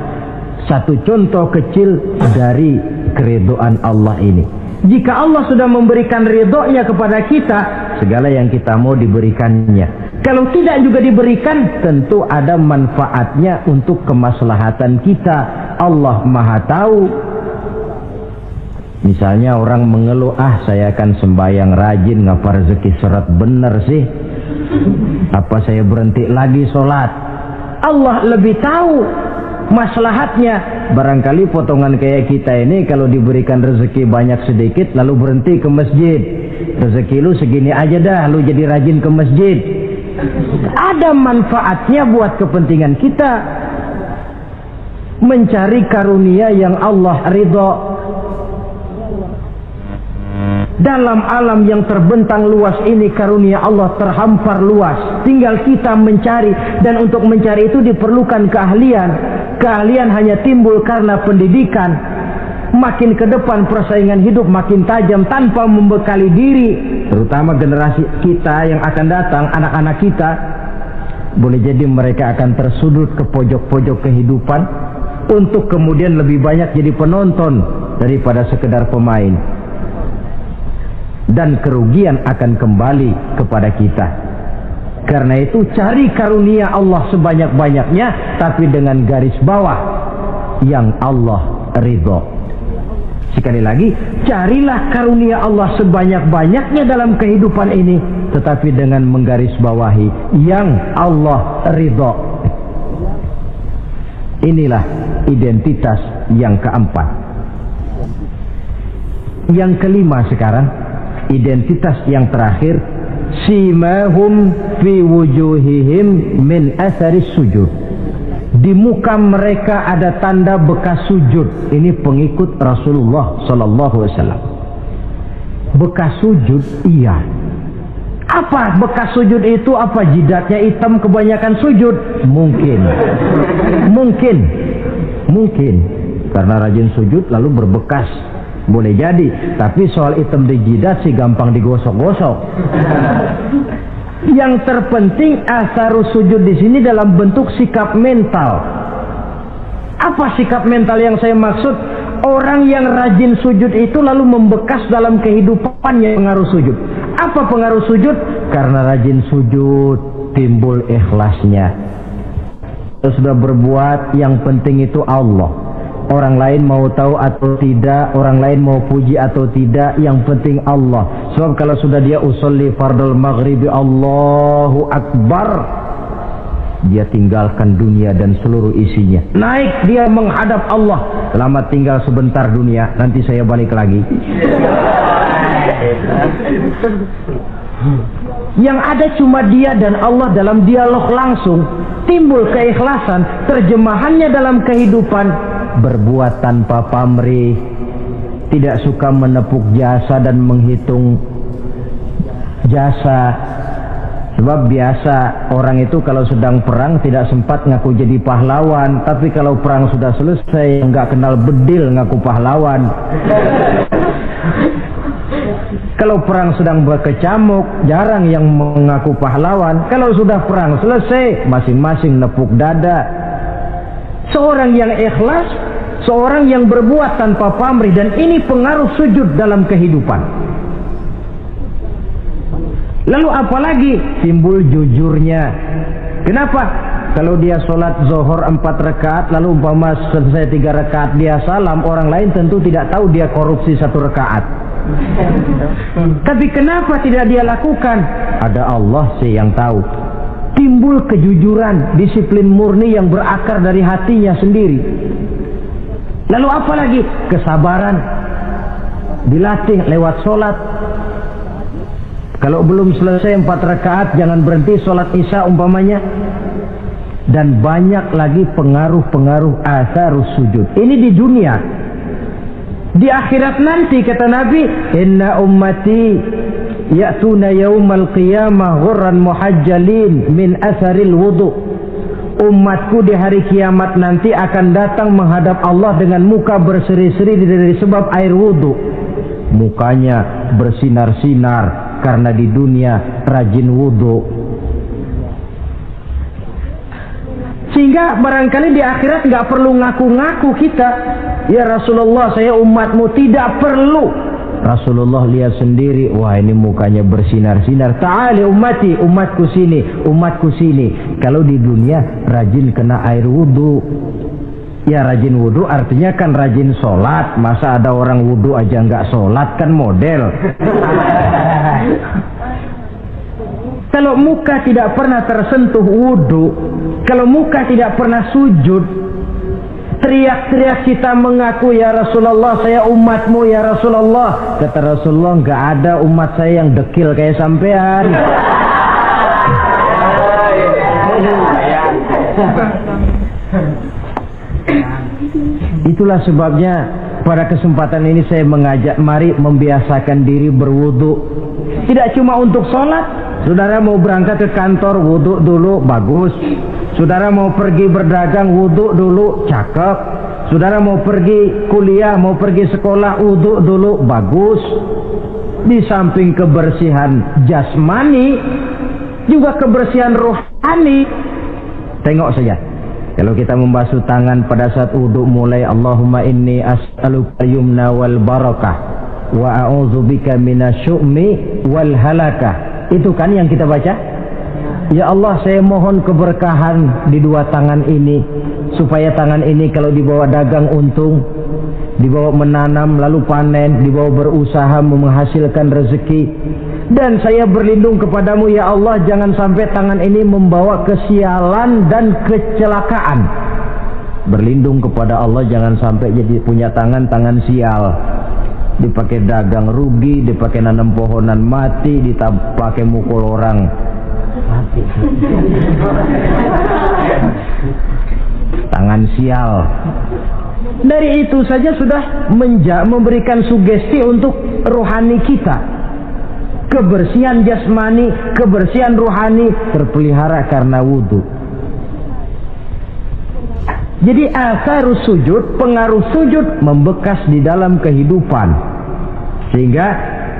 [SPEAKER 1] satu contoh kecil dari keridhaan Allah ini. Jika Allah sudah memberikan ridhonya kepada kita, segala yang kita mau diberikannya. Kalau tidak juga diberikan, tentu ada manfaatnya untuk kemaslahatan kita. Allah maha tahu. Misalnya orang mengeluh, saya akan sembahyang rajin, ngapa rezeki seret bener sih, apa saya berhenti lagi sholat? Allah lebih tahu. maslahatnya. Barangkali potongan kayak kita ini kalau diberikan rezeki banyak sedikit lalu berhenti ke masjid. Rezeki lu segini aja dah, lu jadi rajin ke masjid. Ada manfaatnya buat kepentingan kita. Mencari karunia yang Allah ridho. Dalam alam yang terbentang luas ini karunia Allah terhampar luas. Tinggal kita mencari, dan untuk mencari itu diperlukan keahlian. Keahlian hanya timbul karena pendidikan. Makin ke depan persaingan hidup makin tajam tanpa membekali diri. Terutama generasi kita yang akan datang, anak-anak kita. Boleh jadi mereka akan tersudut ke pojok-pojok kehidupan untuk kemudian lebih banyak jadi penonton daripada sekedar pemain. Dan kerugian akan kembali kepada kita. Karena itu cari karunia Allah sebanyak-banyaknya, tapi dengan garis bawah yang Allah ridho. Sekali lagi, carilah karunia Allah sebanyak-banyaknya dalam kehidupan ini, tetapi dengan menggarisbawahi yang Allah ridho. Inilah identitas yang keempat. Yang kelima sekarang, identitas yang terakhir, simahum fi wujuhihim min atharis sujud. Di muka mereka ada tanda bekas sujud. Ini pengikut Rasulullah sallallahu alaihi wasallam. Bekas sujud, iya. Apa bekas sujud itu? Apa jidatnya hitam kebanyakan sujud? Mungkin. Karena rajin sujud lalu berbekas. Boleh jadi, tapi soal hitam di jidat sih gampang digosok-gosok. Yang terpenting asarus sujud di sini dalam bentuk sikap mental. Apa sikap mental yang saya maksud? Orang yang rajin sujud itu lalu membekas dalam kehidupannya pengaruh sujud. Apa pengaruh sujud? Karena rajin sujud timbul ikhlasnya. Sudah berbuat, yang penting itu Allah. Orang lain mau tahu atau tidak, orang lain mau puji atau tidak, yang penting Allah. Sebab kalau sudah dia usolli fardal maghribi Allahu Akbar, dia tinggalkan dunia dan seluruh isinya. Naik dia menghadap Allah. Selamat tinggal sebentar dunia, nanti saya balik lagi. Yang ada cuma dia dan Allah dalam dialog langsung. Timbul keikhlasan, terjemahannya dalam kehidupan. Berbuat tanpa pamrih, tidak suka menepuk jasa dan menghitung jasa. Sebab biasa orang itu kalau sedang perang tidak sempat ngaku jadi pahlawan, tapi kalau perang sudah selesai nggak kenal bedil ngaku pahlawan. Kalau perang sedang berkecamuk, jarang yang mengaku pahlawan. Kalau sudah perang selesai, masing-masing nepuk dada. Seorang yang ikhlas, seorang yang berbuat tanpa pamrih, dan ini pengaruh sujud dalam kehidupan. Lalu apalagi timbul jujurnya. Kenapa? Kalau dia sholat zuhur 4 rakaat, lalu umpama selesai 3 rakaat dia salam, orang lain tentu tidak tahu dia korupsi 1 rakaat. Tapi kenapa tidak dia lakukan? Ada Allah sih yang tahu. Timbul kejujuran, disiplin murni yang berakar dari hatinya sendiri. Lalu apa lagi? Kesabaran. Dilatih lewat sholat. Kalau belum selesai 4 rakaat, jangan berhenti sholat isya umpamanya. Dan banyak lagi pengaruh-pengaruh asarus sujud. Ini di dunia. Di akhirat nanti kata Nabi, inna ummati ya'tuna yaumal qiyamah ghurran muhajjalin min asaril wudu. Umatku di hari kiamat nanti akan datang menghadap Allah dengan muka berseri-seri dari sebab air wudu. Mukanya bersinar-sinar karena di dunia rajin wudu. Sehingga barangkali di akhirat nggak perlu ngaku-ngaku kita. Ya Rasulullah, saya umatmu, tidak perlu. Rasulullah lihat sendiri, wah ini mukanya bersinar-sinar. Ta'ali ummati, umatku sini, umatku sini. Kalau di dunia rajin kena air wudu. Ya rajin wudu artinya kan rajin sholat. Masa ada orang wudu aja nggak sholat, kan model. Kalau muka tidak pernah tersentuh wudu, kalau muka tidak pernah sujud, Teriak-teriak kita mengaku, ya Rasulullah saya umatmu ya Rasulullah. Kata Rasulullah, enggak ada umat saya yang dekil kayak sampean. Itulah sebabnya pada kesempatan ini saya mengajak, mari membiasakan diri berwudu. Tidak cuma untuk sholat. Saudara mau berangkat ke kantor, wudu dulu, bagus. Saudara mau pergi berdagang, wudu dulu, cakep. Saudara mau pergi kuliah, mau pergi sekolah, wudu dulu, bagus. Di samping kebersihan jasmani, juga kebersihan rohani. Tengok saja, kalau kita membasuh tangan pada saat wudu, mulai Allahumma inni as'aluka yumna wal barakah wa a'udzubika minasyu'mi wal halakah. Itu kan yang kita baca. Ya Allah, saya mohon keberkahan di dua tangan ini, supaya tangan ini kalau dibawa dagang untung, dibawa menanam lalu panen, dibawa berusaha menghasilkan rezeki. Dan saya berlindung kepadamu ya Allah, jangan sampai tangan ini membawa kesialan dan kecelakaan. Berlindung kepada Allah jangan sampai jadi punya tangan sial, dipakai dagang rugi, dipakai nanam pohonan mati, dipakai mukul orang mati. Tangan sial. Dari itu saja sudah memberikan sugesti untuk rohani kita. Kebersihan jasmani, kebersihan rohani terpelihara karena wudu. Jadi asarus sujud, pengaruh sujud membekas di dalam kehidupan. Sehingga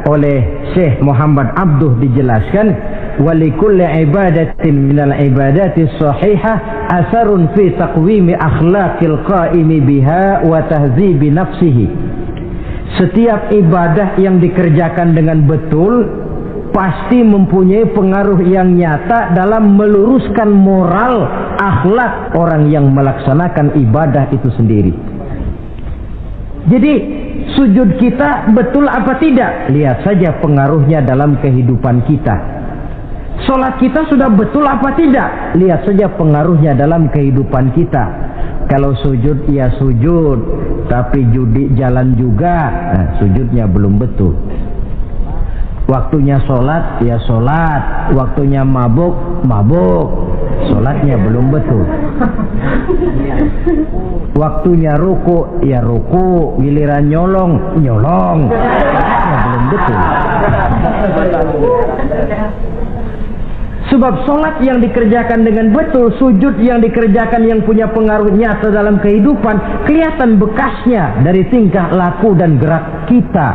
[SPEAKER 1] oleh Syekh Muhammad Abduh dijelaskan, walikulli ibadatin minal ibadati sahihah asarun fi taqwimi akhlaqil qaimi biha wa tahzibi nafsihi. Setiap ibadah yang dikerjakan dengan betul pasti mempunyai pengaruh yang nyata dalam meluruskan moral akhlak orang yang melaksanakan ibadah itu sendiri. Jadi sujud kita betul apa tidak? Lihat saja pengaruhnya dalam kehidupan kita. Sholat kita sudah betul apa tidak? Lihat saja pengaruhnya dalam kehidupan kita. Kalau sujud ya sujud, tapi judi jalan juga, nah, sujudnya belum betul. Waktunya sholat ya sholat, waktunya mabuk, sholatnya belum betul. Waktunya ruku ya ruku, giliran nyolong, sholatnya belum betul. Sebab sholat yang dikerjakan dengan betul, sujud yang dikerjakan yang punya pengaruh nyata dalam kehidupan, kelihatan bekasnya dari tingkah laku dan gerak kita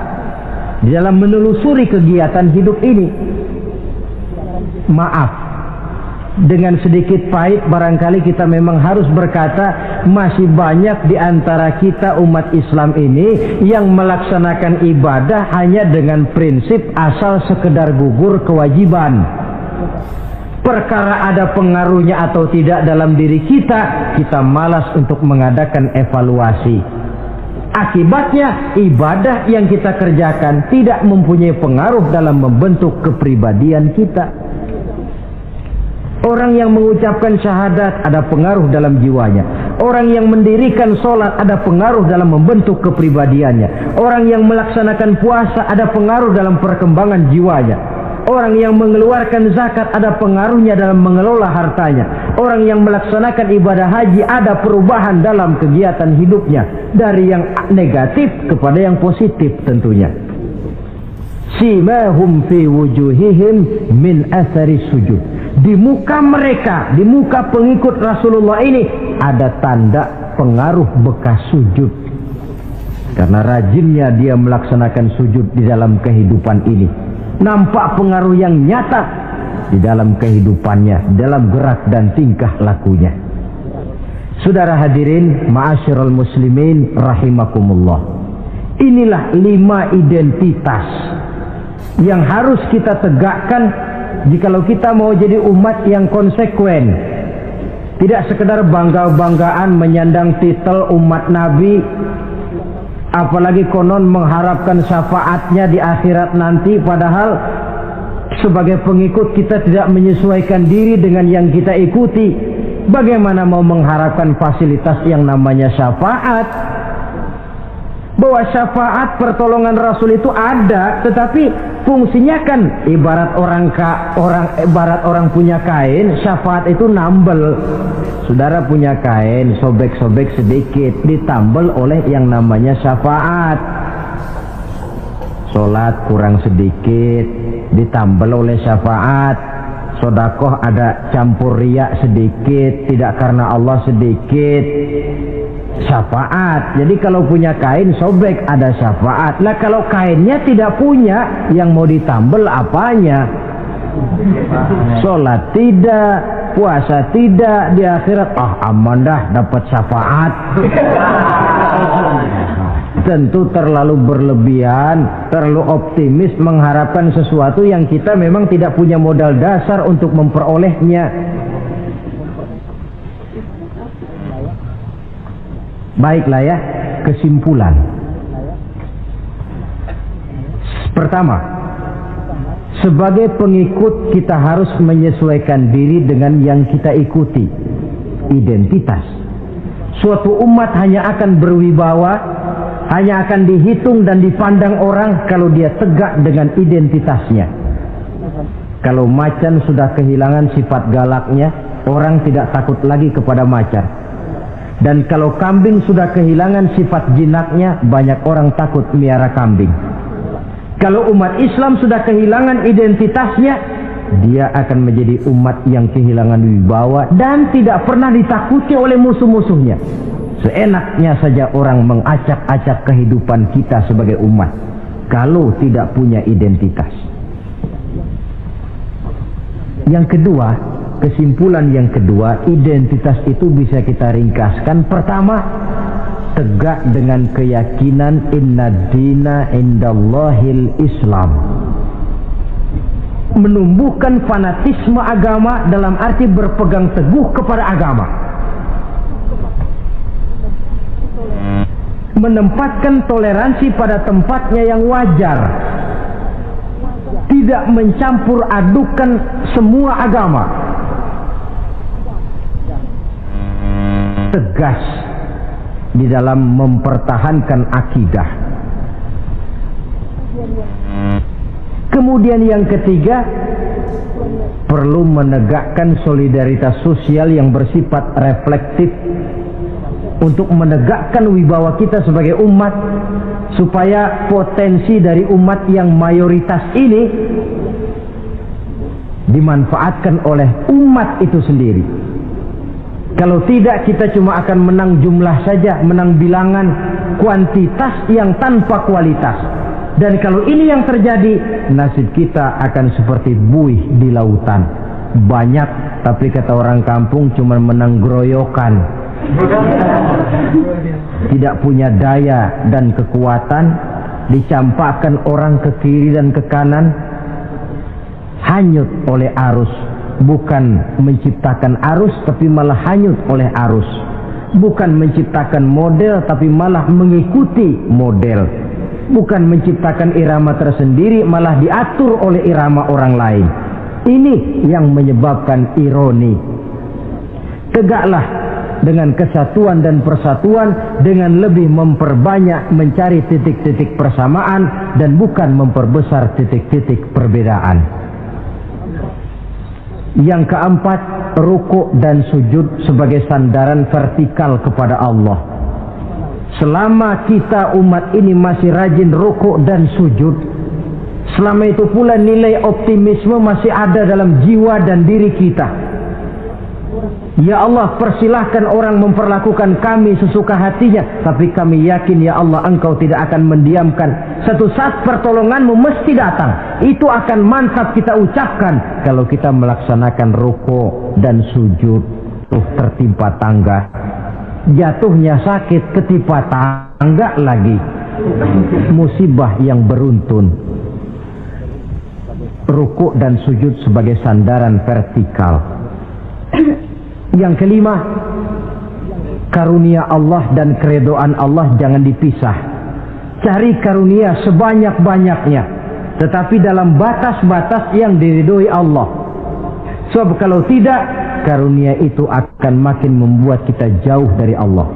[SPEAKER 1] di dalam menelusuri kegiatan hidup ini. Maaf, dengan sedikit pahit barangkali kita memang harus berkata, masih banyak di antara kita umat Islam ini yang melaksanakan ibadah hanya dengan prinsip asal sekedar gugur kewajiban. Perkara ada pengaruhnya atau tidak dalam diri kita, kita malas untuk mengadakan evaluasi. Akibatnya ibadah yang kita kerjakan tidak mempunyai pengaruh dalam membentuk kepribadian kita. Orang yang mengucapkan syahadat ada pengaruh dalam jiwanya. Orang yang mendirikan sholat ada pengaruh dalam membentuk kepribadiannya. Orang yang melaksanakan puasa ada pengaruh dalam perkembangan jiwanya. Orang yang mengeluarkan zakat ada pengaruhnya dalam mengelola hartanya. Orang yang melaksanakan ibadah haji ada perubahan dalam kegiatan hidupnya, dari yang negatif kepada yang positif tentunya. Simahum fi wujuhihim min athari sujud. Di muka mereka, di muka pengikut Rasulullah ini ada tanda pengaruh bekas sujud. Karena rajinnya dia melaksanakan sujud di dalam kehidupan ini. Nampak pengaruh yang nyata di dalam kehidupannya, dalam gerak dan tingkah lakunya. Saudara hadirin, ma'asyiral muslimin rahimakumullah. Inilah 5 identitas yang harus kita tegakkan jikalau kita mau jadi umat yang konsekuen. Tidak sekedar bangga-banggaan menyandang titel umat Nabi, apalagi konon mengharapkan syafaatnya di akhirat nanti, padahal sebagai pengikut kita tidak menyesuaikan diri dengan yang kita ikuti. bagaimana mau mengharapkan fasilitas yang namanya syafaat? Bahwa syafaat pertolongan Rasul itu ada, tetapi fungsinya kan ibarat orang punya kain, syafaat itu nambel. Saudara punya kain, sobek-sobek sedikit, ditambel oleh yang namanya syafaat. Sholat kurang sedikit, ditambel oleh syafaat. Sodakoh ada campur riya sedikit, tidak karena Allah sedikit, syafaat. Jadi kalau punya kain sobek ada syafaat. Lah kalau kainnya tidak punya, yang mau ditambel apanya? Sholat tidak, puasa tidak, di akhirat aman dah dapat syafaat. Tentu terlalu berlebihan, terlalu optimis mengharapkan sesuatu yang kita memang tidak punya modal dasar untuk memperolehnya. Baiklah ya, kesimpulan. Pertama, sebagai pengikut kita harus menyesuaikan diri dengan yang kita ikuti. Identitas. Suatu umat hanya akan berwibawa, hanya akan dihitung dan dipandang orang kalau dia tegak dengan identitasnya. Kalau macan sudah kehilangan sifat galaknya, orang tidak takut lagi kepada macan. Dan kalau kambing sudah kehilangan sifat jinaknya, banyak orang takut miara kambing. Kalau umat Islam sudah kehilangan identitasnya, dia akan menjadi umat yang kehilangan wibawa dan tidak pernah ditakuti oleh musuh-musuhnya. Seenaknya saja orang mengacak-acak kehidupan kita sebagai umat kalau tidak punya identitas. Yang kedua, kesimpulan yang kedua, identitas itu bisa kita ringkaskan. Pertama, tegak dengan keyakinan inna dina indallahil Islam. Menumbuhkan fanatisme agama dalam arti berpegang teguh kepada agama. Menempatkan toleransi pada tempatnya yang wajar. Tidak mencampur adukan semua agama. Tegas di dalam mempertahankan akidah. Kemudian yang ketiga, perlu menegakkan solidaritas sosial yang bersifat reflektif untuk menegakkan wibawa kita sebagai umat, supaya potensi dari umat yang mayoritas ini dimanfaatkan oleh umat itu sendiri. Kalau tidak, kita cuma akan menang jumlah saja, menang bilangan, kuantitas yang tanpa kualitas. Dan kalau ini yang terjadi, nasib kita akan seperti buih di lautan. Banyak, tapi kata orang kampung cuma menang groyokan. Tidak punya daya dan kekuatan, dicampakkan orang ke kiri dan ke kanan, hanyut oleh arus. Bukan menciptakan arus, tapi malah hanyut oleh arus. Bukan menciptakan model, tapi malah mengikuti model. Bukan menciptakan irama tersendiri, malah diatur oleh irama orang lain. Ini yang menyebabkan ironi. Tegaklah dengan kesatuan dan persatuan, dengan lebih memperbanyak mencari titik-titik persamaan dan bukan memperbesar titik-titik perbedaan. Yang keempat, rukuk dan sujud sebagai sandaran vertikal kepada Allah. Selama kita umat ini masih rajin rukuk dan sujud, selama itu pula nilai optimisme masih ada dalam jiwa dan diri kita. Ya Allah, persilahkan orang memperlakukan kami sesuka hatinya, tapi kami yakin ya Allah, Engkau tidak akan mendiamkan. Satu saat pertolonganmu mesti datang. Itu akan mantap kita ucapkan kalau kita melaksanakan rukuk dan sujud. Tertimpa tangga, jatuhnya sakit, ketimpa tangga lagi, musibah yang beruntun. Rukuk dan sujud sebagai sandaran vertikal. Yang kelima, karunia Allah dan keredoan Allah jangan dipisah. Cari karunia sebanyak-banyaknya, tetapi dalam batas-batas yang diridhoi Allah. Sebab kalau tidak, karunia itu akan makin membuat kita jauh dari Allah.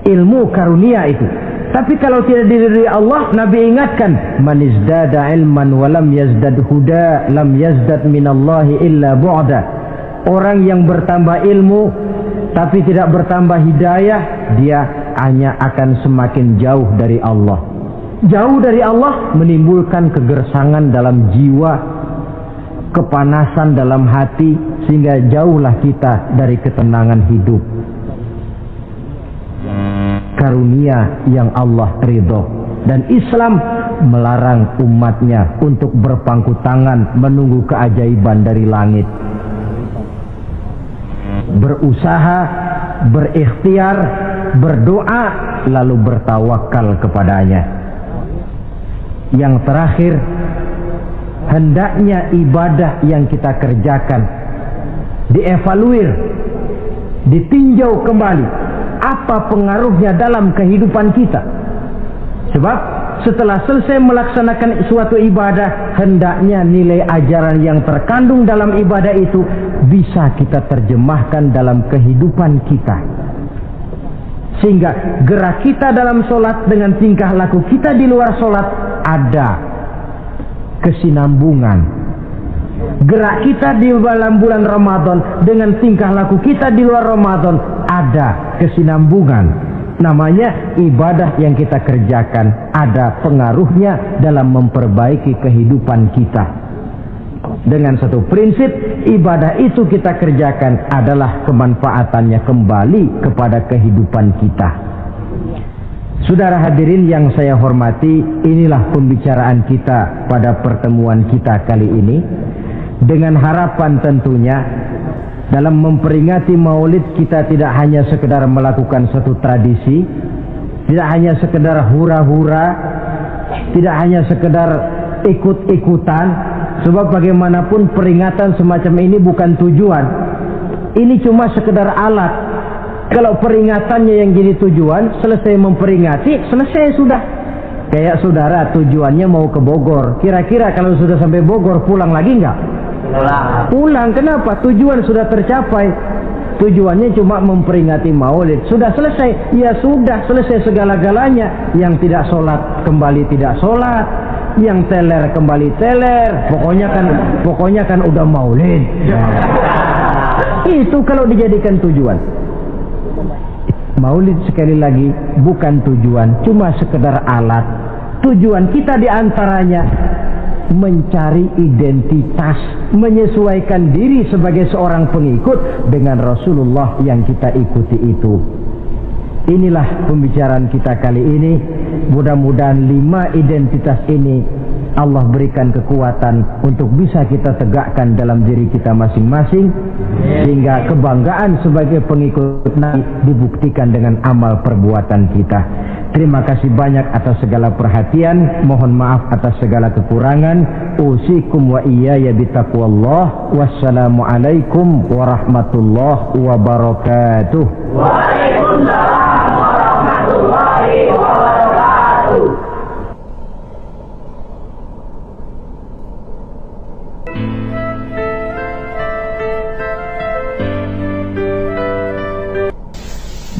[SPEAKER 1] Ilmu karunia itu. Tapi kalau tidak dari Allah, Nabi ingatkan, man izdada ilman wa lam yazdad huda, lam yazdad minallahi illa bu'da. Orang yang bertambah ilmu tapi tidak bertambah hidayah, dia hanya akan semakin jauh dari Allah. Jauh dari Allah menimbulkan kegersangan dalam jiwa, kepanasan dalam hati, sehingga jauhlah kita dari ketenangan hidup. Karunia yang Allah ridho, dan Islam melarang umatnya untuk berpangku tangan menunggu keajaiban dari langit. Berusaha, berikhtiar, berdoa, lalu bertawakal kepadanya. Yang terakhir, hendaknya ibadah yang kita kerjakan dievaluir, ditinjau kembali apa pengaruhnya dalam kehidupan kita. Sebab setelah selesai melaksanakan suatu ibadah, hendaknya nilai ajaran yang terkandung dalam ibadah itu bisa kita terjemahkan dalam kehidupan kita, sehingga gerak kita dalam sholat dengan tingkah laku kita di luar sholat ada kesinambungan. Gerak kita di dalam bulan Ramadan dengan tingkah laku kita di luar Ramadan ada kesinambungan. Namanya ibadah yang kita kerjakan ada pengaruhnya dalam memperbaiki kehidupan kita. Dengan satu prinsip, ibadah itu kita kerjakan adalah kemanfaatannya kembali kepada kehidupan kita. Saudara hadirin yang saya hormati, inilah pembicaraan kita pada pertemuan kita kali ini, dengan harapan tentunya dalam memperingati Maulid kita tidak hanya sekedar melakukan satu tradisi, tidak hanya sekedar hura-hura, tidak hanya sekedar ikut-ikutan. Sebab bagaimanapun peringatan semacam ini bukan tujuan. Ini cuma sekedar alat. Kalau peringatannya yang jadi tujuan, selesai memperingati, selesai sudah. Kayak saudara tujuannya mau ke Bogor, kira-kira kalau sudah sampai Bogor pulang lagi enggak? Pulang. Kenapa? Tujuan sudah tercapai. Tujuannya cuma memperingati Maulid. Sudah selesai. Ya sudah selesai segala-galanya. Yang tidak sholat kembali tidak sholat, yang teler kembali teler. Pokoknya kan udah Maulid. Itu kalau dijadikan tujuan. Maulid sekali lagi bukan tujuan, cuma sekedar alat. Tujuan kita diantaranya mencari identitas, menyesuaikan diri sebagai seorang pengikut dengan Rasulullah yang kita ikuti itu. Inilah pembicaraan kita kali ini. Mudah-mudahan 5 identitas ini Allah berikan kekuatan untuk bisa kita tegakkan dalam diri kita masing-masing, sehingga kebanggaan sebagai pengikut Nabi dibuktikan dengan amal perbuatan kita. Terima kasih banyak atas segala perhatian. Mohon maaf atas segala kekurangan. Usikum wa iyaya bitaqwallah. Wassalamualaikum warahmatullahi wabarakatuh.
[SPEAKER 2] Waalaikumsalam warahmatullahi wabarakatuh.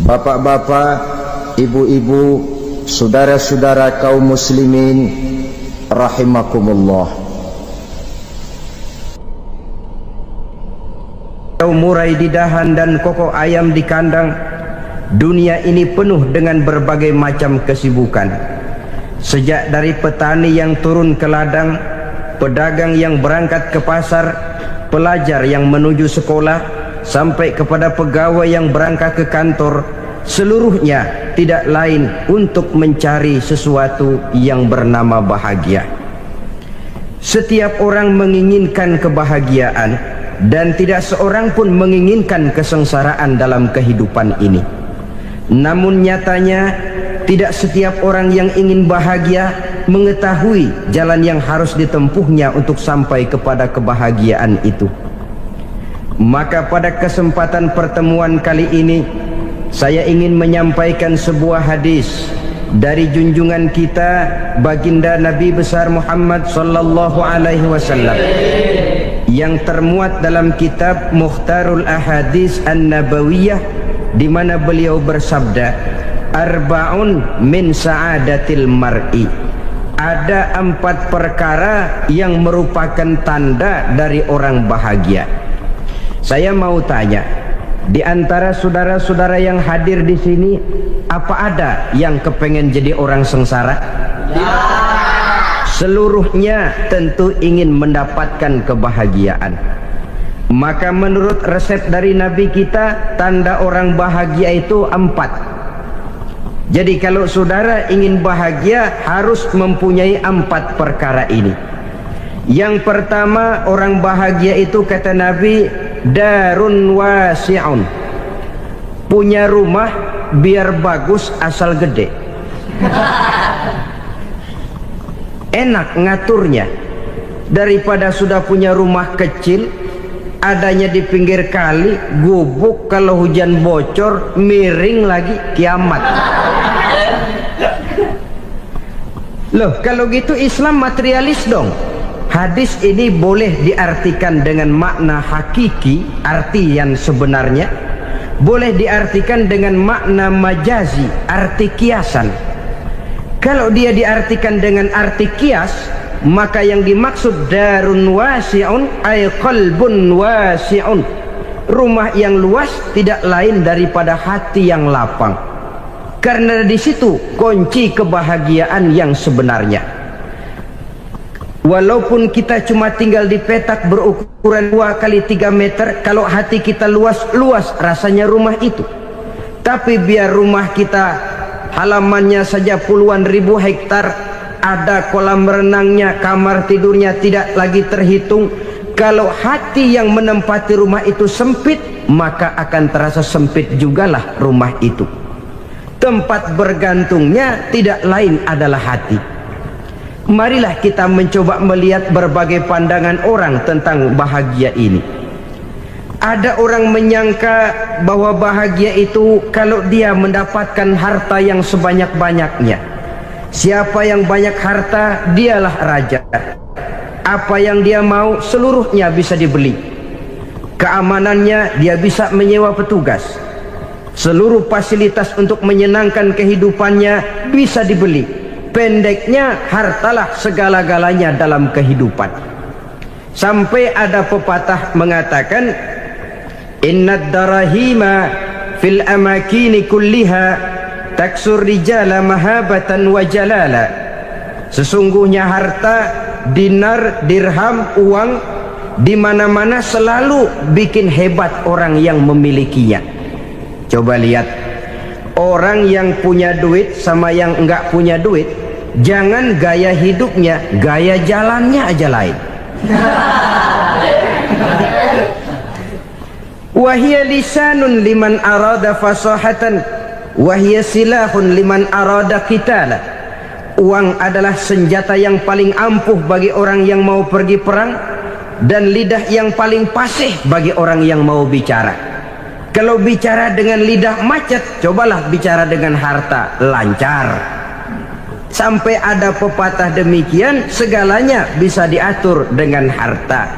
[SPEAKER 3] Bapak-bapak, ibu-ibu, saudara-saudara kaum muslimin rahimakumullah. Murai di dahan dan kokok ayam di kandang. Dunia ini penuh dengan berbagai macam kesibukan. Sejak dari petani yang turun ke ladang, pedagang yang berangkat ke pasar, pelajar yang menuju sekolah, sampai kepada pegawai yang berangkat ke kantor, seluruhnya tidak lain untuk mencari sesuatu yang bernama bahagia. Setiap orang menginginkan kebahagiaan, dan tidak seorang pun menginginkan kesengsaraan dalam kehidupan ini. Namun nyatanya tidak setiap orang yang ingin bahagia mengetahui jalan yang harus ditempuhnya untuk sampai kepada kebahagiaan itu. Maka pada kesempatan pertemuan kali ini, saya ingin menyampaikan sebuah hadis dari junjungan kita baginda Nabi besar Muhammad sallallahu alaihi wasallam, yang termuat dalam kitab Mukhtarul Ahadits An-Nabawiyah, di mana beliau bersabda, arba'un min sa'adatil mar'i. Ada 4 perkara yang merupakan tanda dari orang bahagia. Saya mau tanya, di antara saudara-saudara yang hadir di sini, apa ada yang kepengen jadi orang sengsara? Ya. Seluruhnya tentu ingin mendapatkan kebahagiaan. Maka menurut resep dari Nabi kita, tanda orang bahagia itu 4. Jadi kalau saudara ingin bahagia, harus mempunyai 4 perkara ini. Yang pertama, orang bahagia itu kata Nabi, darun wasi'un. Punya rumah biar bagus asal gede. Enak ngaturnya, daripada sudah punya rumah kecil, adanya di pinggir kali, gubuk, kalau hujan bocor, miring lagi, kiamat. Loh, kalau gitu Islam materialis dong. Hadis ini boleh diartikan dengan makna hakiki, arti yang sebenarnya. Boleh diartikan dengan makna majazi, arti kiasan. Kalau dia diartikan dengan arti kias, maka yang dimaksud darun wasi'un ay qalbun wasi'un. Rumah yang luas tidak lain daripada hati yang lapang. Karena di situ kunci kebahagiaan yang sebenarnya. Walaupun kita cuma tinggal di petak berukuran 2 kali 3 meter, kalau hati kita luas rasanya rumah itu. Tapi biar rumah kita halamannya saja puluhan ribu hektar, ada kolam renangnya, kamar tidurnya tidak lagi terhitung. Kalau hati yang menempati rumah itu sempit, maka akan terasa sempit jugalah rumah itu. Tempat bergantungnya tidak lain adalah hati. Marilah kita mencoba melihat berbagai pandangan orang tentang bahagia ini. Ada orang menyangka bahwa bahagia itu kalau dia mendapatkan harta yang sebanyak-banyaknya. Siapa yang banyak harta, dialah raja. Apa yang dia mau, seluruhnya bisa dibeli. Keamanannya, dia bisa menyewa petugas. Seluruh fasilitas untuk menyenangkan kehidupannya bisa dibeli. Pendeknya, hartalah segala-galanya dalam kehidupan. Sampai ada pepatah mengatakan, innad darahima fil amakini kulliha taksur rijala mahabatan wa jalala. Sesungguhnya harta, dinar, dirham, uang di mana-mana selalu bikin hebat orang yang memilikinya. Coba lihat, orang yang punya duit sama yang enggak punya duit, jangan gaya hidupnya, gaya jalannya aja lain. Wahia lisanun liman arada fasahatan, wahia silahun liman arada qitala. Uang adalah senjata yang paling ampuh bagi orang yang mau pergi perang, dan lidah yang paling fasih bagi orang yang mau bicara. Kalau bicara dengan lidah macet, cobalah bicara dengan harta, lancar. Sampai ada pepatah demikian, segalanya bisa diatur dengan harta.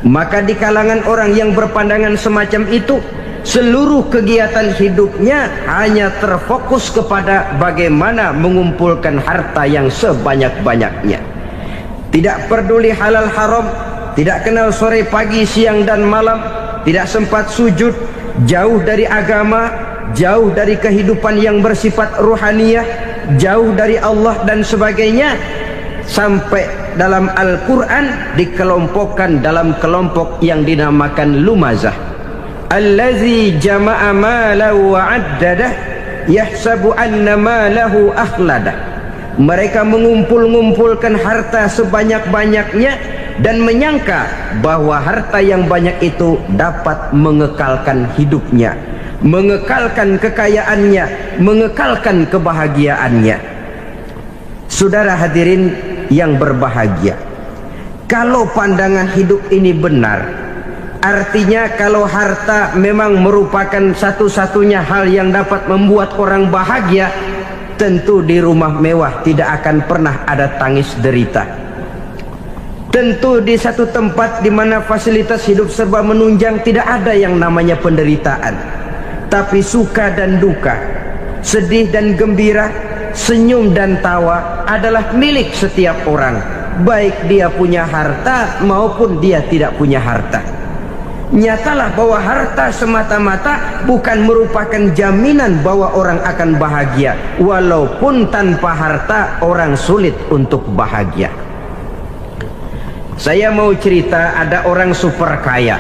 [SPEAKER 3] Maka di kalangan orang yang berpandangan semacam itu, seluruh kegiatan hidupnya hanya terfokus kepada bagaimana mengumpulkan harta yang sebanyak-banyaknya. Tidak peduli halal haram, tidak kenal sore pagi siang dan malam, tidak sempat sujud, jauh dari agama, jauh dari kehidupan yang bersifat ruhaniyah, jauh dari Allah dan sebagainya. Sampai dalam Al-Quran dikelompokkan dalam kelompok yang dinamakan lumazah. Allazi jama'a malahu wa'addadah yahsabu anna malahu akhladah. Mereka mengumpul-ngumpulkan harta sebanyak-banyaknya dan menyangka bahwa harta yang banyak itu dapat mengekalkan hidupnya, mengekalkan kekayaannya, mengekalkan kebahagiaannya. Saudara hadirin yang berbahagia, kalau pandangan hidup ini benar, artinya kalau harta memang merupakan satu-satunya hal yang dapat membuat orang bahagia, tentu di rumah mewah tidak akan pernah ada tangis derita. Tentu di satu tempat di mana fasilitas hidup serba menunjang, tidak ada yang namanya penderitaan. Tapi suka dan duka, sedih dan gembira, senyum dan tawa adalah milik setiap orang, baik dia punya harta maupun dia tidak punya harta. Nyatalah bahwa harta semata-mata bukan merupakan jaminan bahwa orang akan bahagia. Walaupun tanpa harta orang sulit untuk bahagia. Saya mau cerita, ada orang super kaya,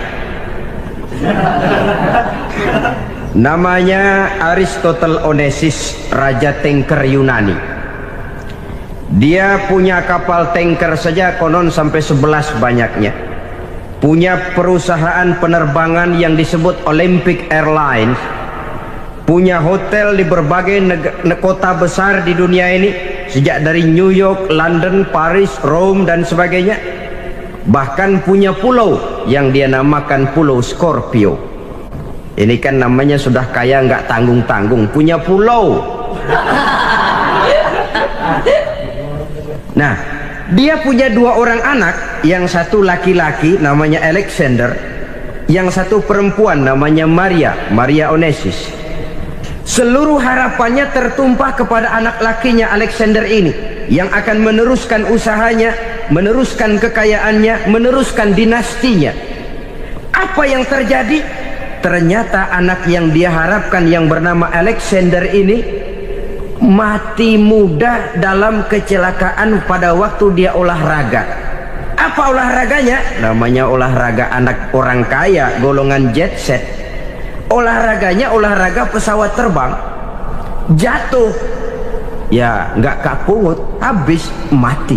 [SPEAKER 3] namanya Aristotle Onesimus, raja tanker Yunani. Dia punya kapal tanker saja konon sampai 11 banyaknya. Punya perusahaan penerbangan yang disebut Olympic Airlines. Punya hotel di berbagai kota besar di dunia ini, sejak dari New York, London, Paris, Rome dan sebagainya. Bahkan punya pulau yang dia namakan Pulau Scorpio. Ini kan namanya sudah kaya nggak tanggung-tanggung, punya pulau. Nah, dia punya 2 orang anak, yang satu laki-laki namanya Alexander, yang satu perempuan namanya Maria Onesimus. Seluruh harapannya tertumpah kepada anak lakinya Alexander ini, yang akan meneruskan usahanya, meneruskan kekayaannya, meneruskan dinastinya. Apa yang terjadi? Ternyata anak yang dia harapkan yang bernama Alexander ini mati muda dalam kecelakaan pada waktu dia olahraga. Apa olahraganya? Namanya olahraga anak orang kaya, golongan jet set. Olahraganya olahraga pesawat terbang. Jatuh, ya nggak kapungut, habis mati.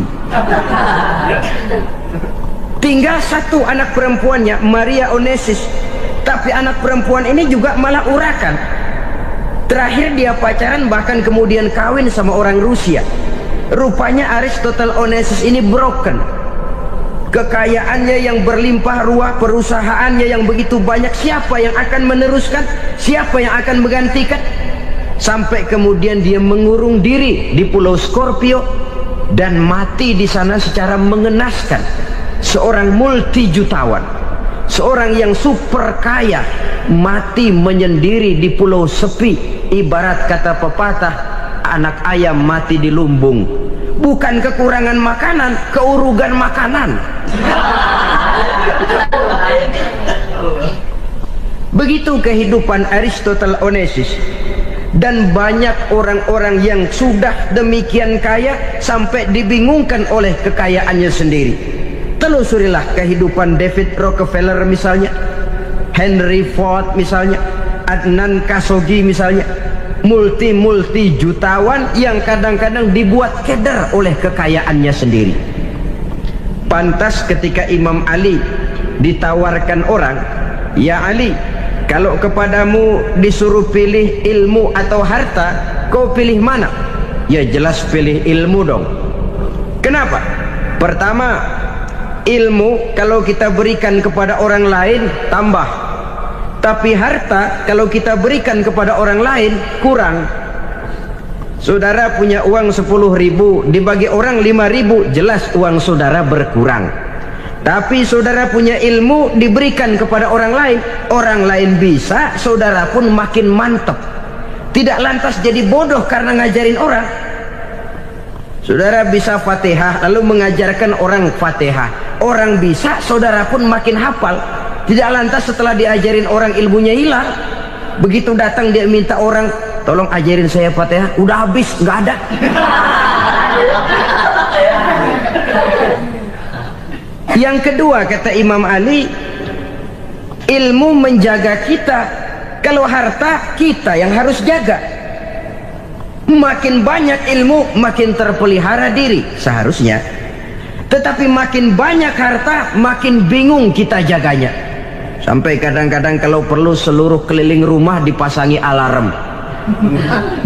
[SPEAKER 3] Tinggal satu anak perempuannya, Maria Onesimus. Tapi anak perempuan ini juga malah urakan. Terakhir dia pacaran, bahkan kemudian kawin sama orang Rusia. Rupanya Aristotle Onesimus ini broken. Kekayaannya yang berlimpah ruah, perusahaannya yang begitu banyak, siapa yang akan meneruskan? Siapa yang akan menggantikan? Sampai kemudian dia mengurung diri di Pulau Scorpio dan mati di sana secara mengenaskan. Seorang multi jutawan, seorang yang super kaya, mati menyendiri di pulau sepi. Ibarat kata pepatah, anak ayam mati di lumbung. Bukan kekurangan makanan, keurugan makanan. Begitu kehidupan Aristotle Onesimus. Dan banyak orang-orang yang sudah demikian kaya sampai dibingungkan oleh kekayaannya sendiri. Telusurilah kehidupan David Rockefeller misalnya, Henry Ford misalnya, Adnan Khashoggi misalnya. Multi jutawan yang kadang-kadang dibuat keder oleh kekayaannya sendiri. Pantas ketika Imam Ali ditawarkan orang, "Ya Ali, kalau kepadamu disuruh pilih ilmu atau harta, kau pilih mana?" Ya jelas pilih ilmu dong. Kenapa? Pertama, ilmu kalau kita berikan kepada orang lain tambah. Tapi harta kalau kita berikan kepada orang lain kurang. Saudara punya uang 10.000, dibagi orang 5.000, jelas uang saudara berkurang. Tapi saudara punya ilmu, diberikan kepada orang lain bisa, saudara pun makin mantap. Tidak lantas jadi bodoh karena ngajarin orang. Saudara bisa Fatihah lalu mengajarkan orang Fatihah, orang bisa, saudara pun makin hafal. Tidak lantas setelah diajarin orang ilmunya hilang. Begitu datang dia minta orang, "Tolong ajarin saya Fatihah," udah habis, nggak ada. Yang kedua kata Imam Ali, ilmu menjaga kita. Kalau harta kita yang harus jaga. Makin banyak ilmu makin terpelihara diri seharusnya. Tetapi makin banyak harta makin bingung kita jaganya. Sampai kadang-kadang kalau perlu seluruh keliling rumah dipasangi alarm.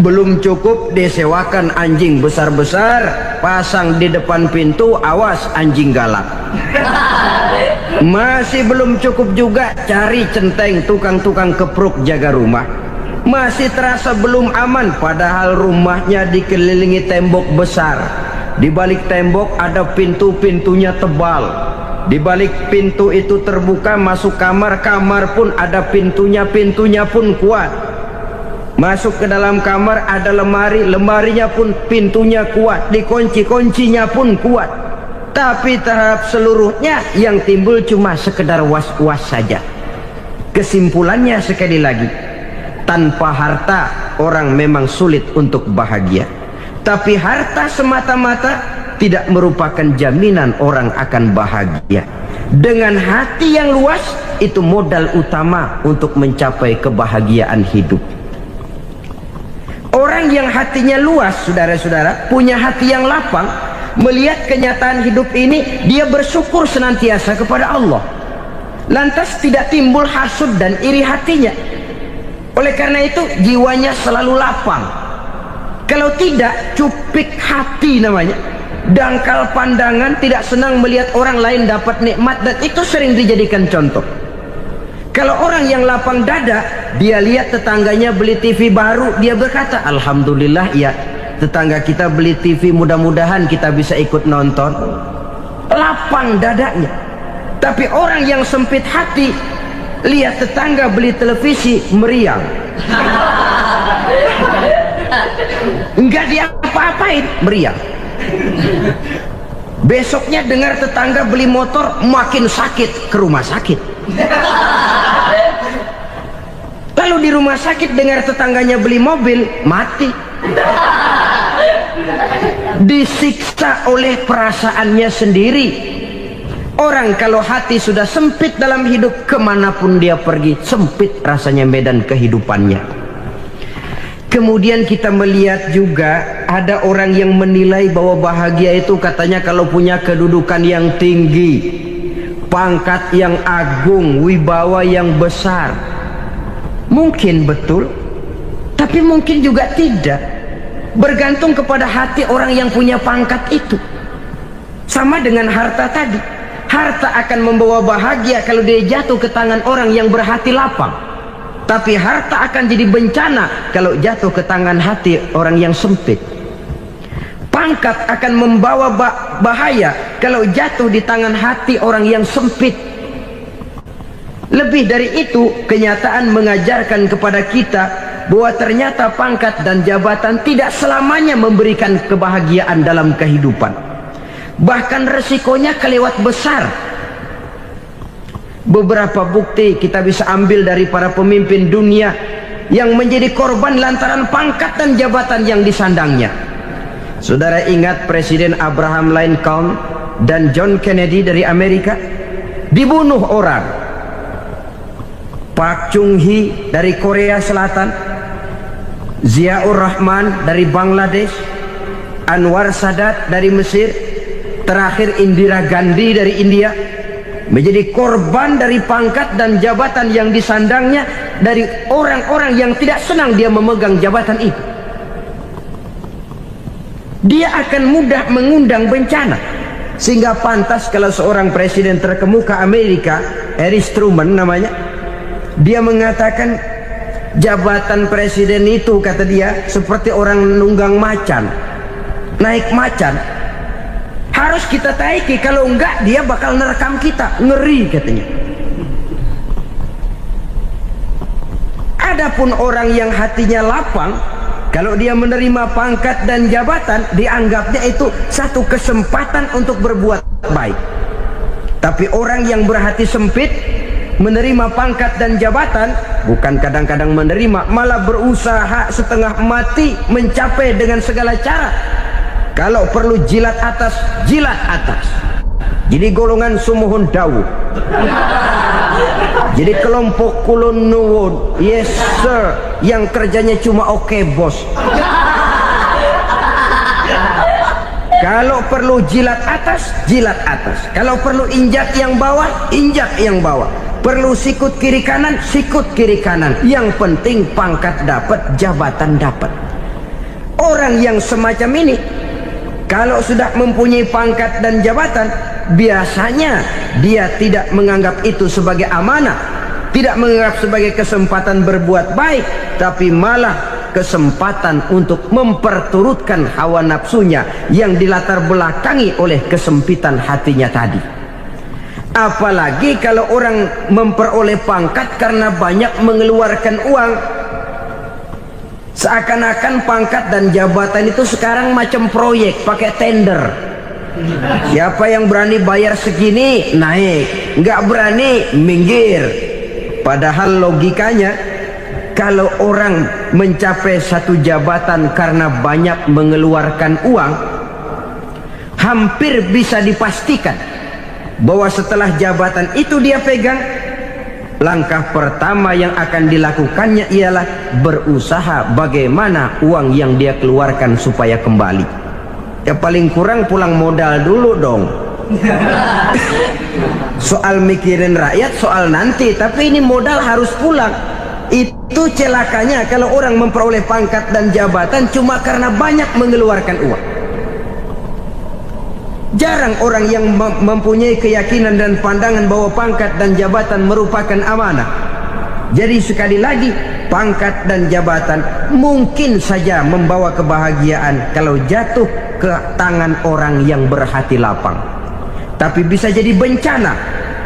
[SPEAKER 3] Belum cukup disewakan anjing besar-besar, pasang di depan pintu, awas anjing galak. Masih belum cukup juga, cari centeng tukang-tukang kepruk jaga rumah. Masih terasa belum aman, padahal rumahnya dikelilingi tembok besar. Di balik tembok ada pintu-pintunya tebal. Di balik pintu itu terbuka masuk kamar, kamar pun ada pintunya, pintunya pun kuat. Masuk ke dalam kamar ada lemari, lemarinya pun pintunya kuat, dikunci, kuncinya pun kuat. Tapi terhadap seluruhnya yang timbul cuma sekedar was-was saja. Kesimpulannya sekali lagi, tanpa harta orang memang sulit untuk bahagia. Tapi harta semata-mata tidak merupakan jaminan orang akan bahagia. Dengan hati yang luas, itu modal utama untuk mencapai kebahagiaan hidup. Orang yang hatinya luas, saudara-saudara, punya hati yang lapang, melihat kenyataan hidup ini, dia bersyukur senantiasa kepada Allah. Lantas tidak timbul hasud dan iri hatinya. Oleh karena itu, jiwanya selalu lapang. Kalau tidak, cupik hati namanya, dangkal pandangan, tidak senang melihat orang lain dapat nikmat, dan itu sering dijadikan contoh. Kalau orang yang lapang dada, dia lihat tetangganya beli TV baru, dia berkata, alhamdulillah ya, tetangga kita beli TV, mudah-mudahan kita bisa ikut nonton. Lapang dadanya. Tapi orang yang sempit hati, lihat tetangga beli televisi, meriang. Enggak diapa-apain, meriang. Besoknya dengar tetangga beli motor, makin sakit, ke rumah sakit. Lalu di rumah sakit dengar tetangganya beli mobil, mati. Disiksa oleh perasaannya sendiri. Orang kalau hati sudah sempit dalam hidup, kemanapun dia pergi, sempit rasanya medan kehidupannya. Kemudian kita melihat juga ada orang yang menilai bahwa bahagia itu katanya kalau punya kedudukan yang tinggi, pangkat yang agung, wibawa yang besar. Mungkin betul, tapi mungkin juga tidak. Bergantung kepada hati orang yang punya pangkat itu. Sama dengan harta tadi. Harta akan membawa bahagia kalau dia jatuh ke tangan orang yang berhati lapang. Tapi harta akan jadi bencana kalau jatuh ke tangan hati orang yang sempit. Pangkat akan membawa bahaya kalau jatuh di tangan hati orang yang sempit. Lebih dari itu, kenyataan mengajarkan kepada kita bahwa ternyata pangkat dan jabatan tidak selamanya memberikan kebahagiaan dalam kehidupan. Bahkan resikonya kelewat besar. Beberapa bukti kita bisa ambil dari para pemimpin dunia yang menjadi korban lantaran pangkat dan jabatan yang disandangnya. Saudara ingat Presiden Abraham Lincoln dan John Kennedy dari Amerika? Dibunuh orang. Park Chung-hee dari Korea Selatan, Ziaur Rahman dari Bangladesh, Anwar Sadat dari Mesir, terakhir Indira Gandhi dari India, menjadi korban dari pangkat dan jabatan yang disandangnya dari orang-orang yang tidak senang dia memegang jabatan itu. Dia akan mudah mengundang bencana. Sehingga pantas kalau seorang presiden terkemuka Amerika, Harry Truman namanya, dia mengatakan jabatan presiden itu, kata dia, seperti orang nunggang macan, naik macan. Harus kita taiki, kalau enggak dia bakal nerekam kita, ngeri katanya. Adapun orang yang hatinya lapang, kalau dia menerima pangkat dan jabatan, dianggapnya itu satu kesempatan untuk berbuat baik. Tapi orang yang berhati sempit, menerima pangkat dan jabatan, bukan kadang-kadang menerima, malah berusaha setengah mati mencapai dengan segala cara. Kalau perlu jilat atas, jilat atas. Jadi golongan sumuhun dawu. Jadi kelompok kulon nuwun, yes sir, yang kerjanya cuma oke bos. Kalau perlu jilat atas, jilat atas. Kalau perlu injak yang bawah, injak yang bawah. Perlu sikut kiri kanan, sikut kiri kanan. Yang penting pangkat dapat, jabatan dapat. Orang yang semacam ini, kalau sudah mempunyai pangkat dan jabatan, biasanya dia tidak menganggap itu sebagai amanah, tidak menganggap sebagai kesempatan berbuat baik, tapi malah kesempatan untuk memperturutkan hawa nafsunya yang dilatar belakangi oleh kesempitan hatinya tadi. Apalagi kalau orang memperoleh pangkat karena banyak mengeluarkan uang. Seakan-akan pangkat dan jabatan itu sekarang macam proyek, pakai tender. Siapa yang berani bayar segini naik, nggak berani minggir. Padahal logikanya, kalau orang mencapai satu jabatan karena banyak mengeluarkan uang, hampir bisa dipastikan bahwa setelah jabatan itu dia pegang, langkah pertama yang akan dilakukannya ialah berusaha bagaimana uang yang dia keluarkan supaya kembali. Ya paling kurang pulang modal dulu dong. Soal mikirin rakyat soal nanti, tapi ini modal harus pulang. Itu celakanya kalau orang memperoleh pangkat dan jabatan cuma karena banyak mengeluarkan uang. Jarang orang yang mempunyai keyakinan dan pandangan bahwa pangkat dan jabatan merupakan amanah. Jadi sekali lagi, pangkat dan jabatan mungkin saja membawa kebahagiaan kalau jatuh ke tangan orang yang berhati lapang. Tapi bisa jadi bencana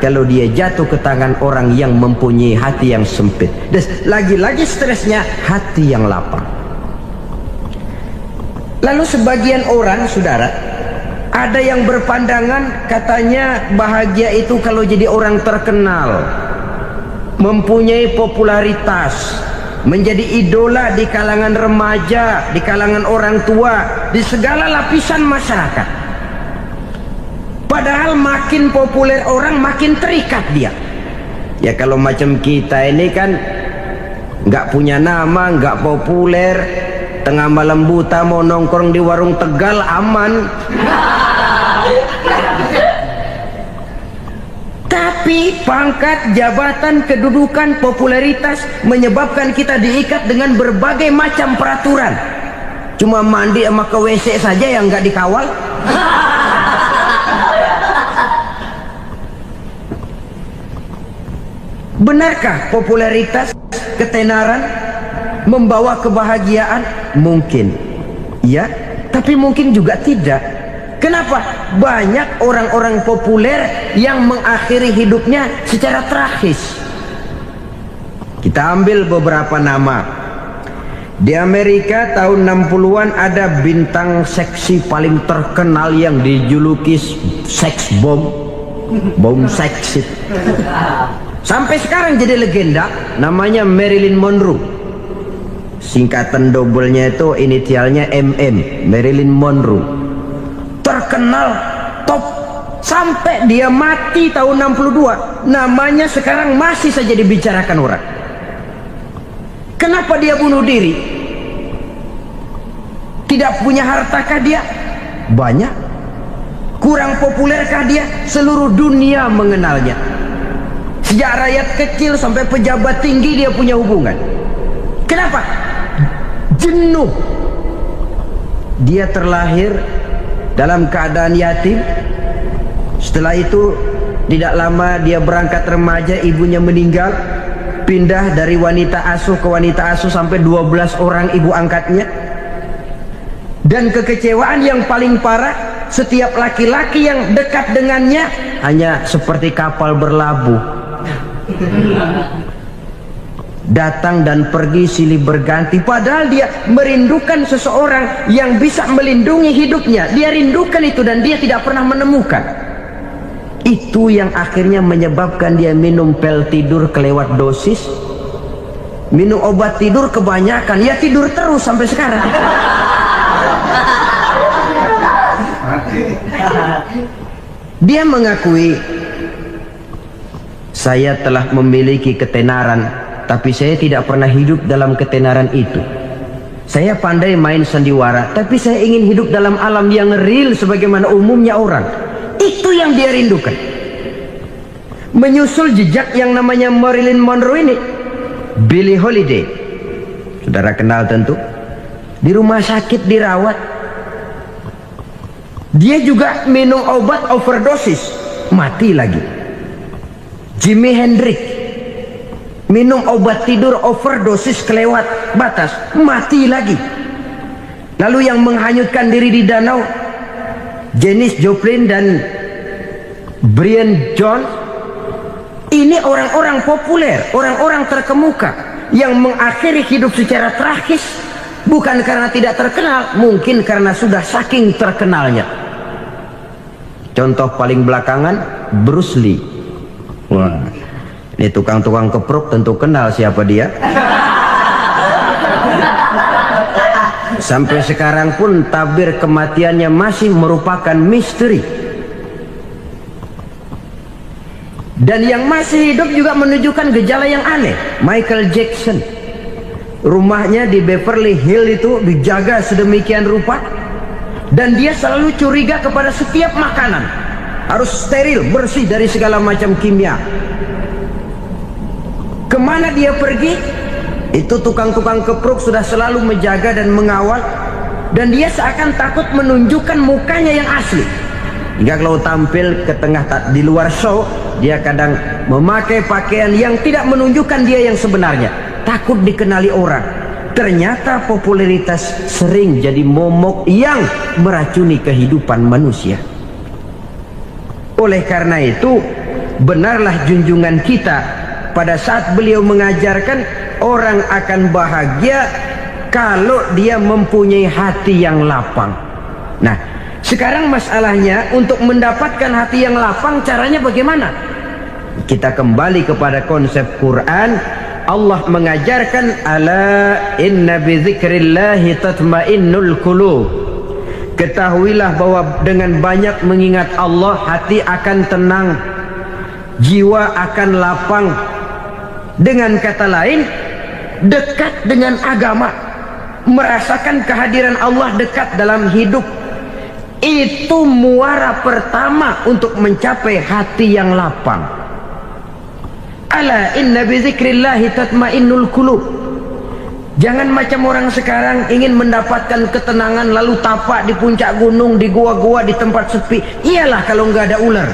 [SPEAKER 3] kalau dia jatuh ke tangan orang yang mempunyai hati yang sempit. Dan lagi-lagi stresnya hati yang lapang. Lalu sebagian orang, saudara, ada yang berpandangan katanya bahagia itu kalau jadi orang terkenal, mempunyai popularitas, menjadi idola di kalangan remaja, di kalangan orang tua, di segala lapisan masyarakat. Padahal makin populer orang makin terikat dia. Ya kalau macam kita ini kan nggak punya nama, nggak populer, tengah malam buta mau nongkrong di warung Tegal aman. Tapi pangkat, jabatan, kedudukan, popularitas menyebabkan kita diikat dengan berbagai macam peraturan. Cuma mandi sama ke WC saja yang nggak dikawal. Benarkah popularitas, ketenaran membawa kebahagiaan? Mungkin ya, tapi mungkin juga tidak. Kenapa? Banyak orang-orang populer yang mengakhiri hidupnya secara tragis. Kita ambil beberapa nama. Di Amerika tahun 60-an ada bintang seksi paling terkenal yang dijuluki sex bomb. Bom seks. Sampai sekarang jadi legenda, namanya Marilyn Monroe. Singkatan dobelnya itu inisialnya MM, Marilyn Monroe. Terkenal, top, sampai dia mati tahun 62. Namanya sekarang masih saja dibicarakan orang. Kenapa dia bunuh diri? Tidak punya hartakah dia? Banyak. Kurang populerkah dia? Seluruh dunia mengenalnya. Sejak rakyat kecil sampai pejabat tinggi dia punya hubungan. Kenapa? Jenuh. Dia terlahir dalam keadaan yatim. Setelah itu tidak lama dia berangkat remaja, ibunya meninggal. Pindah dari wanita asuh ke wanita asuh sampai 12 orang ibu angkatnya. Dan kekecewaan yang paling parah, setiap laki-laki yang dekat dengannya hanya seperti kapal berlabuh. Datang dan pergi silih berganti. Padahal dia merindukan seseorang yang bisa melindungi hidupnya. Dia rindukan itu dan dia tidak pernah menemukan. Itu yang akhirnya menyebabkan dia minum pil tidur kelewat dosis, minum obat tidur kebanyakan, ya tidur terus sampai sekarang. Dia mengakui, saya telah memiliki ketenaran, tapi saya tidak pernah hidup dalam ketenaran itu. Saya pandai main sandiwara, tapi saya ingin hidup dalam alam yang real sebagaimana umumnya orang. Itu yang dia rindukan. Menyusul jejak yang namanya Marilyn Monroe ini, Billie Holiday, saudara kenal tentu, di rumah sakit dirawat. Dia juga minum obat overdosis, mati lagi. Jimi Hendrix minum obat tidur overdosis kelewat batas, mati lagi. Lalu yang menghanyutkan diri di danau, Janis Joplin dan Brian Jones, ini orang-orang populer, orang-orang terkemuka yang mengakhiri hidup secara tragis, bukan karena tidak terkenal, mungkin karena sudah saking terkenalnya. Contoh paling belakangan, Bruce Lee. Wah, ini tukang-tukang kepruk tentu kenal siapa dia. Sampai sekarang pun tabir kematiannya masih merupakan misteri. Dan yang masih hidup juga menunjukkan gejala yang aneh. Michael Jackson, rumahnya di Beverly Hills itu dijaga sedemikian rupa, dan dia selalu curiga kepada setiap makanan harus steril, bersih dari segala macam kimia. Kemana dia pergi, itu tukang-tukang kepruk sudah selalu menjaga dan mengawal, dan dia seakan takut menunjukkan mukanya yang asli. Hingga kalau tampil ke tengah di luar show, dia kadang memakai pakaian yang tidak menunjukkan dia yang sebenarnya, takut dikenali orang. Ternyata popularitas sering jadi momok yang meracuni kehidupan manusia. Oleh karena itu, benarlah junjungan kita pada saat beliau mengajarkan orang akan bahagia kalau dia mempunyai hati yang lapang. Nah, sekarang masalahnya untuk mendapatkan hati yang lapang, caranya bagaimana? Kita kembali kepada konsep Quran. Allah mengajarkan, ala inna bi dzikrillahi tatmainnul qulub. Ketahuilah bahwa dengan banyak mengingat Allah, hati akan tenang, jiwa akan lapang. Dengan kata lain, dekat dengan agama, merasakan kehadiran Allah dekat dalam hidup, itu muara pertama untuk mencapai hati yang lapang. Ala inna bi dzikrillahi tatmainnul qulub. Jangan macam orang sekarang ingin mendapatkan ketenangan lalu tapak di puncak gunung, di gua-gua, di tempat sepi. Iyalah kalau nggak ada ular.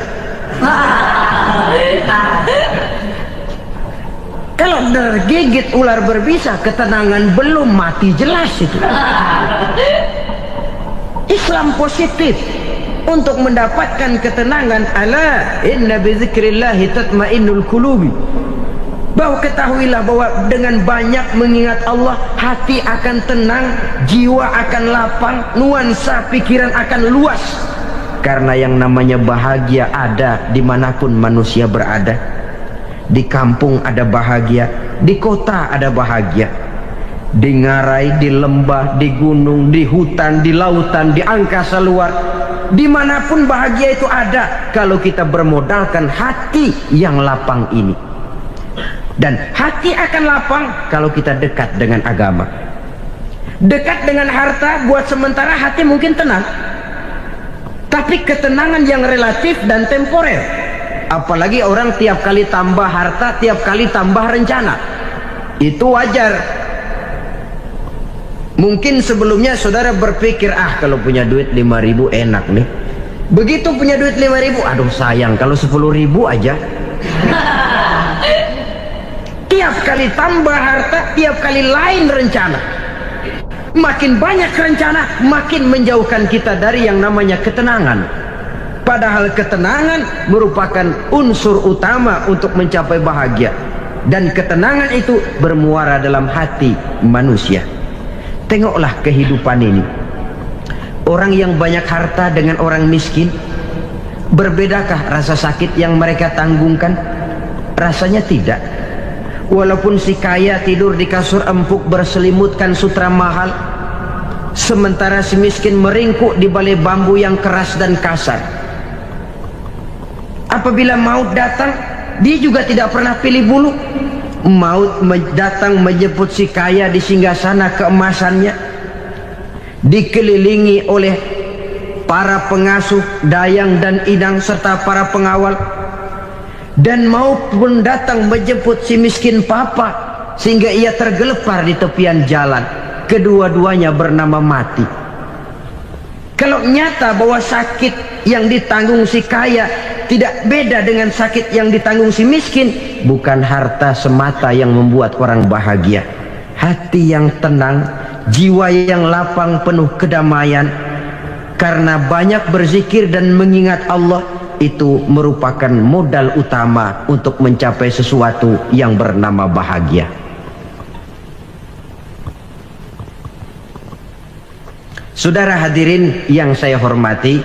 [SPEAKER 3] Kalau tergigit ular berbisa, ketenangan belum, mati jelas itu. Islam positif untuk mendapatkan ketenangan. Ala inna bi dzikrillahi tatmainnul qulubi. Bahwa ketahuilah bahwa dengan banyak mengingat Allah, hati akan tenang, jiwa akan lapang, nuansa pikiran akan luas. Karena yang namanya bahagia ada dimanapun manusia berada. Di kampung ada bahagia, di kota ada bahagia, di ngarai, di lembah, di gunung, di hutan, di lautan, di angkasa luar, dimanapun bahagia itu ada kalau kita bermodalkan hati yang lapang ini. Dan hati akan lapang kalau kita dekat dengan agama. Dekat dengan harta buat sementara hati mungkin tenang, tapi ketenangan yang relatif dan temporer. Apalagi orang tiap kali tambah harta, tiap kali tambah rencana, itu wajar. Mungkin sebelumnya saudara berpikir, kalau punya duit 5.000 enak nih. Begitu punya duit 5.000, aduh sayang kalau 10.000 aja. Tiap kali tambah harta, tiap kali lain rencana. Makin banyak rencana, makin menjauhkan kita dari yang namanya ketenangan. Padahal ketenangan merupakan unsur utama untuk mencapai bahagia. Dan ketenangan itu bermuara dalam hati manusia. Tengoklah kehidupan ini. Orang yang banyak harta dengan orang miskin, berbedakah rasa sakit yang mereka tanggungkan? Rasanya tidak. Walaupun si kaya tidur di kasur empuk berselimutkan sutra mahal, sementara si miskin meringkuk di balai bambu yang keras dan kasar. Apabila maut datang, dia juga tidak pernah pilih bulu. Maut datang menjemput si kaya di singgasana keemasannya, dikelilingi oleh para pengasuh, dayang dan idang serta para pengawal. Dan maut pun datang menjemput si miskin papa, sehingga ia tergelepar di tepian jalan. Kedua-duanya bernama mati. Kalau nyata bahwa sakit yang ditanggung si kaya tidak beda dengan sakit yang ditanggung si miskin, bukan harta semata yang membuat orang bahagia. Hati yang tenang, jiwa yang lapang penuh kedamaian karena banyak berzikir dan mengingat Allah, itu merupakan modal utama untuk mencapai sesuatu yang bernama bahagia. Saudara hadirin yang saya hormati,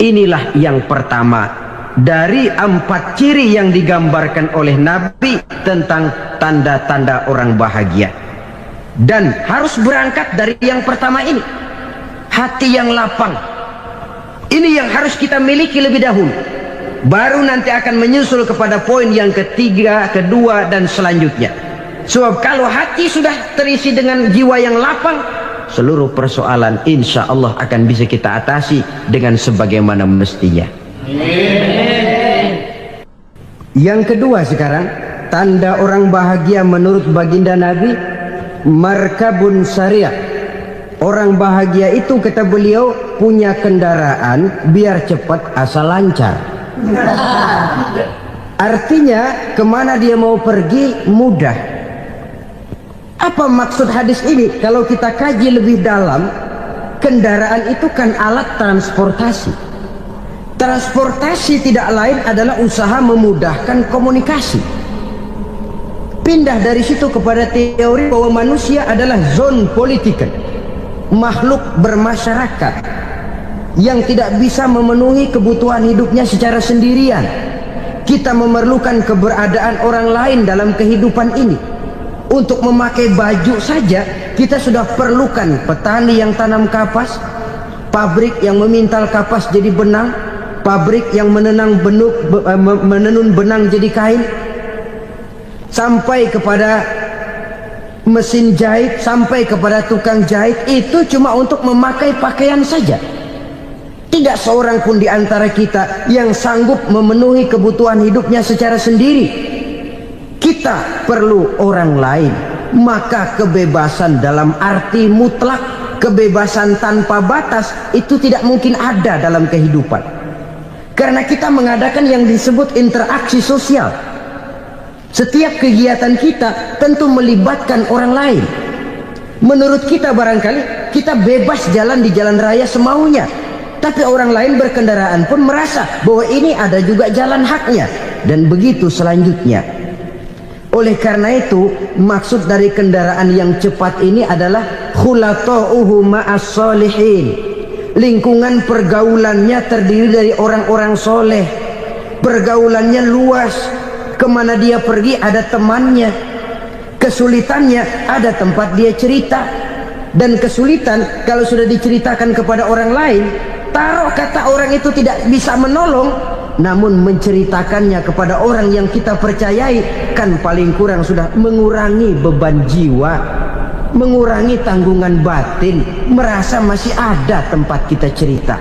[SPEAKER 3] inilah yang pertama dari 4 ciri yang digambarkan oleh Nabi tentang tanda-tanda orang bahagia. Dan harus berangkat dari yang pertama ini, hati yang lapang. Ini yang harus kita miliki lebih dahulu, baru nanti akan menyusul kepada poin yang ketiga, kedua, dan selanjutnya. Sebab kalau hati sudah terisi dengan jiwa yang lapang, seluruh persoalan insya Allah akan bisa kita atasi dengan sebagaimana mestinya. Yang kedua sekarang, tanda orang bahagia menurut baginda Nabi, markabun syariah. Orang bahagia itu, kata beliau, punya kendaraan biar cepat asal lancar. Artinya kemana dia mau pergi mudah. Apa maksud hadis ini? Kalau kita kaji lebih dalam, kendaraan itu kan alat transportasi. Transportasi tidak lain adalah usaha memudahkan komunikasi. Pindah dari situ kepada teori bahwa manusia adalah zon political, makhluk bermasyarakat yang tidak bisa memenuhi kebutuhan hidupnya secara sendirian. Kita memerlukan keberadaan orang lain dalam kehidupan ini. Untuk memakai baju saja kita sudah perlukan petani yang tanam kapas, pabrik yang memintal kapas jadi benang, pabrik yang menenun benang jadi kain, sampai kepada mesin jahit, sampai kepada tukang jahit. Itu cuma untuk memakai pakaian saja. Tidak seorang pun di antara kita yang sanggup memenuhi kebutuhan hidupnya secara sendiri. Kita perlu orang lain. Maka kebebasan dalam arti mutlak, kebebasan tanpa batas, itu tidak mungkin ada dalam kehidupan. Karena kita mengadakan yang disebut interaksi sosial. Setiap kegiatan kita tentu melibatkan orang lain. Menurut kita barangkali kita bebas jalan di jalan raya semaunya, tapi orang lain berkendaraan pun merasa bahwa ini ada juga jalan haknya, dan begitu selanjutnya. Oleh karena itu, maksud dari kendaraan yang cepat ini adalah khulata'uhu ma'as solihin. Lingkungan pergaulannya terdiri dari orang-orang soleh. Pergaulannya luas. Kemana dia pergi ada temannya. Kesulitannya ada tempat dia cerita. Dan kesulitan kalau sudah diceritakan kepada orang lain, taruh kata orang itu tidak bisa menolong, namun menceritakannya kepada orang yang kita percayai, kan paling kurang sudah mengurangi beban jiwa, mengurangi tanggungan batin, merasa masih ada tempat kita cerita.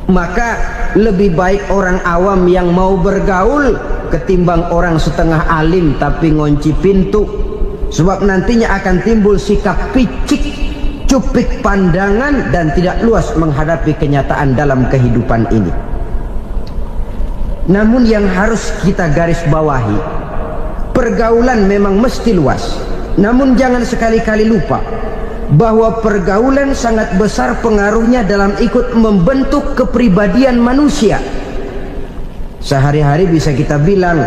[SPEAKER 3] Maka lebih baik orang awam yang mau bergaul ketimbang orang setengah alim tapi ngunci pintu. Sebab nantinya akan timbul sikap picik, cupik pandangan, dan tidak luas menghadapi kenyataan dalam kehidupan ini. Namun yang harus kita garis bawahi, pergaulan memang mesti luas. Namun jangan sekali-kali lupa bahwa pergaulan sangat besar pengaruhnya dalam ikut membentuk kepribadian manusia. Sehari-hari bisa kita bilang,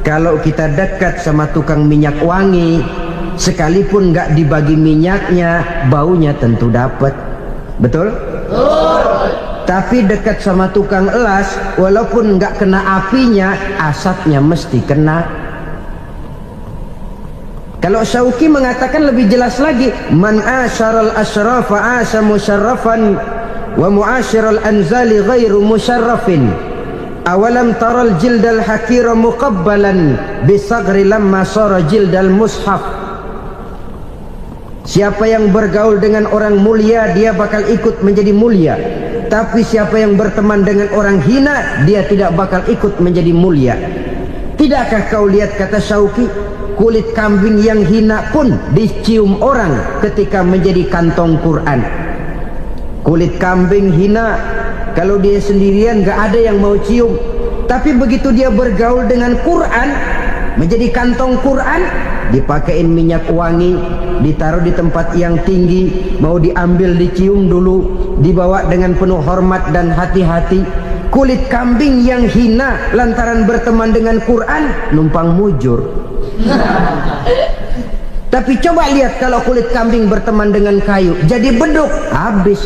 [SPEAKER 3] kalau kita dekat sama tukang minyak wangi, sekalipun nggak dibagi minyaknya, baunya tentu dapat. Betul? Tapi dekat sama tukang elas, walaupun nggak kena apinya, asapnya mesti kena. Kalau Syauqi mengatakan lebih jelas lagi, man asyaral asrafa asa musyarrafan wa muasyiral anzali ghairu musyarrafin. Awalam taral jildal hakira muqabbalan bisagri lamma sara jildal mushaf. Siapa yang bergaul dengan orang mulia, dia bakal ikut menjadi mulia. Tapi siapa yang berteman dengan orang hina, dia tidak bakal ikut menjadi mulia. Tidakkah kau lihat, kata Syauqi, kulit kambing yang hina pun dicium orang ketika menjadi kantong Quran. Kulit kambing hina, kalau dia sendirian gak ada yang mau cium. Tapi begitu dia bergaul dengan Quran, menjadi kantong Quran, dipakein minyak wangi, ditaruh di tempat yang tinggi, mau diambil dicium dulu, dibawa dengan penuh hormat dan hati-hati. Kulit kambing yang hina lantaran berteman dengan Quran, numpang mujur. Tapi coba lihat kalau kulit kambing berteman dengan kayu, jadi beduk, habis.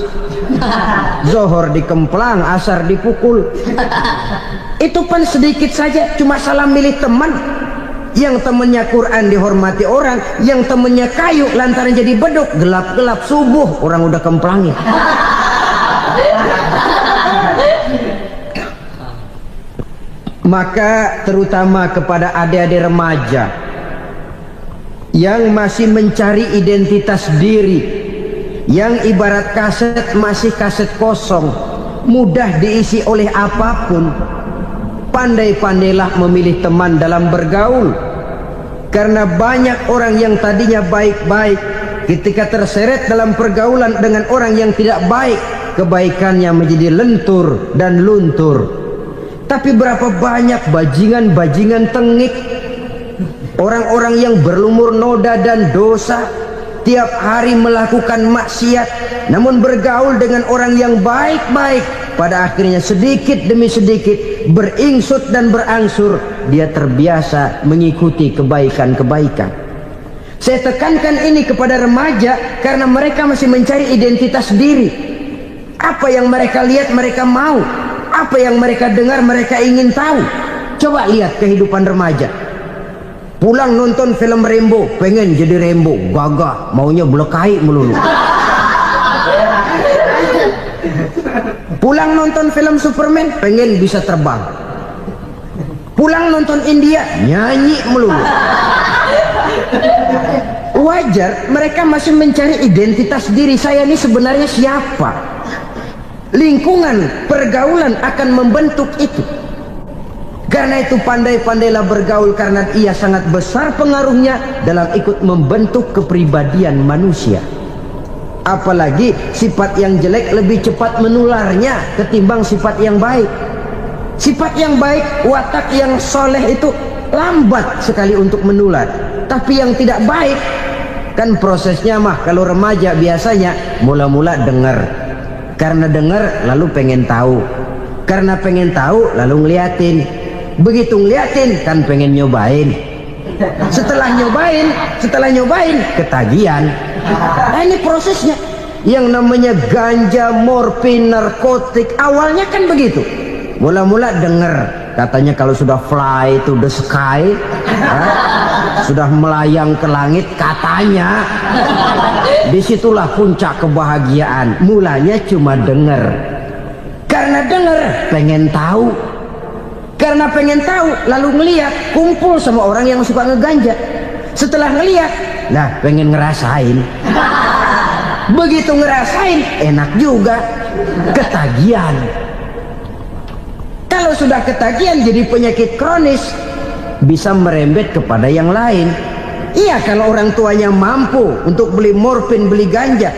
[SPEAKER 3] Zohor dikemplang, asar dipukul. Itu pun sedikit saja, cuma salah milih teman. Yang temannya Quran dihormati orang, yang temannya kayu lantaran jadi beduk, gelap-gelap subuh orang udah kemplangin. Maka terutama kepada adik-adik remaja yang masih mencari identitas diri, yang ibarat kaset masih kaset kosong, mudah diisi oleh apapun, pandai-pandailah memilih teman dalam bergaul. Karena banyak orang yang tadinya baik-baik, ketika terseret dalam pergaulan dengan orang yang tidak baik, kebaikannya menjadi lentur dan luntur. Tapi berapa banyak bajingan-bajingan tengik, orang-orang yang berlumur noda dan dosa, tiap hari melakukan maksiat, namun bergaul dengan orang yang baik-baik, pada akhirnya sedikit demi sedikit beringsut dan berangsur dia terbiasa mengikuti kebaikan-kebaikan. Saya tekankan ini kepada remaja karena mereka masih mencari identitas diri. Apa yang mereka lihat mereka mau, apa yang mereka dengar mereka ingin tahu. Coba lihat kehidupan remaja. Pulang nonton film Rambo, pengen jadi Rambo, gagah, maunya belekai melulu. Pulang nonton film Superman, pengen bisa terbang. Pulang nonton India, nyanyi melulu. Wajar, mereka masih mencari identitas diri. Saya ini sebenarnya siapa? Lingkungan, pergaulan akan membentuk itu. Karena itu pandai-pandailah bergaul, karena ia sangat besar pengaruhnya dalam ikut membentuk kepribadian manusia. Apalagi sifat yang jelek lebih cepat menularnya ketimbang sifat yang baik. Sifat yang baik, watak yang soleh itu lambat sekali untuk menular. Tapi yang tidak baik, kan prosesnya mah kalau remaja biasanya mula-mula dengar. Karena dengar lalu pengen tahu. Karena pengen tahu lalu ngeliatin. Begitu ngeliatin kan pengen nyobain. Setelah nyobain ketagihan. Nah, ini prosesnya. Yang namanya ganja, morfin, narkotik awalnya kan begitu. Mula-mula denger katanya kalau sudah fly to the sky, sudah melayang ke langit katanya, disitulah puncak kebahagiaan. Mulanya cuma denger. Karena denger pengen tahu. Karena pengen tahu lalu ngeliat, kumpul sama orang yang suka ngeganja. Setelah ngeliat, nah pengen ngerasain. Begitu ngerasain enak juga, ketagihan. Kalau sudah ketagihan jadi penyakit kronis, bisa merembet kepada yang lain. Iya, kalau orang tuanya mampu untuk beli morfin, beli ganja.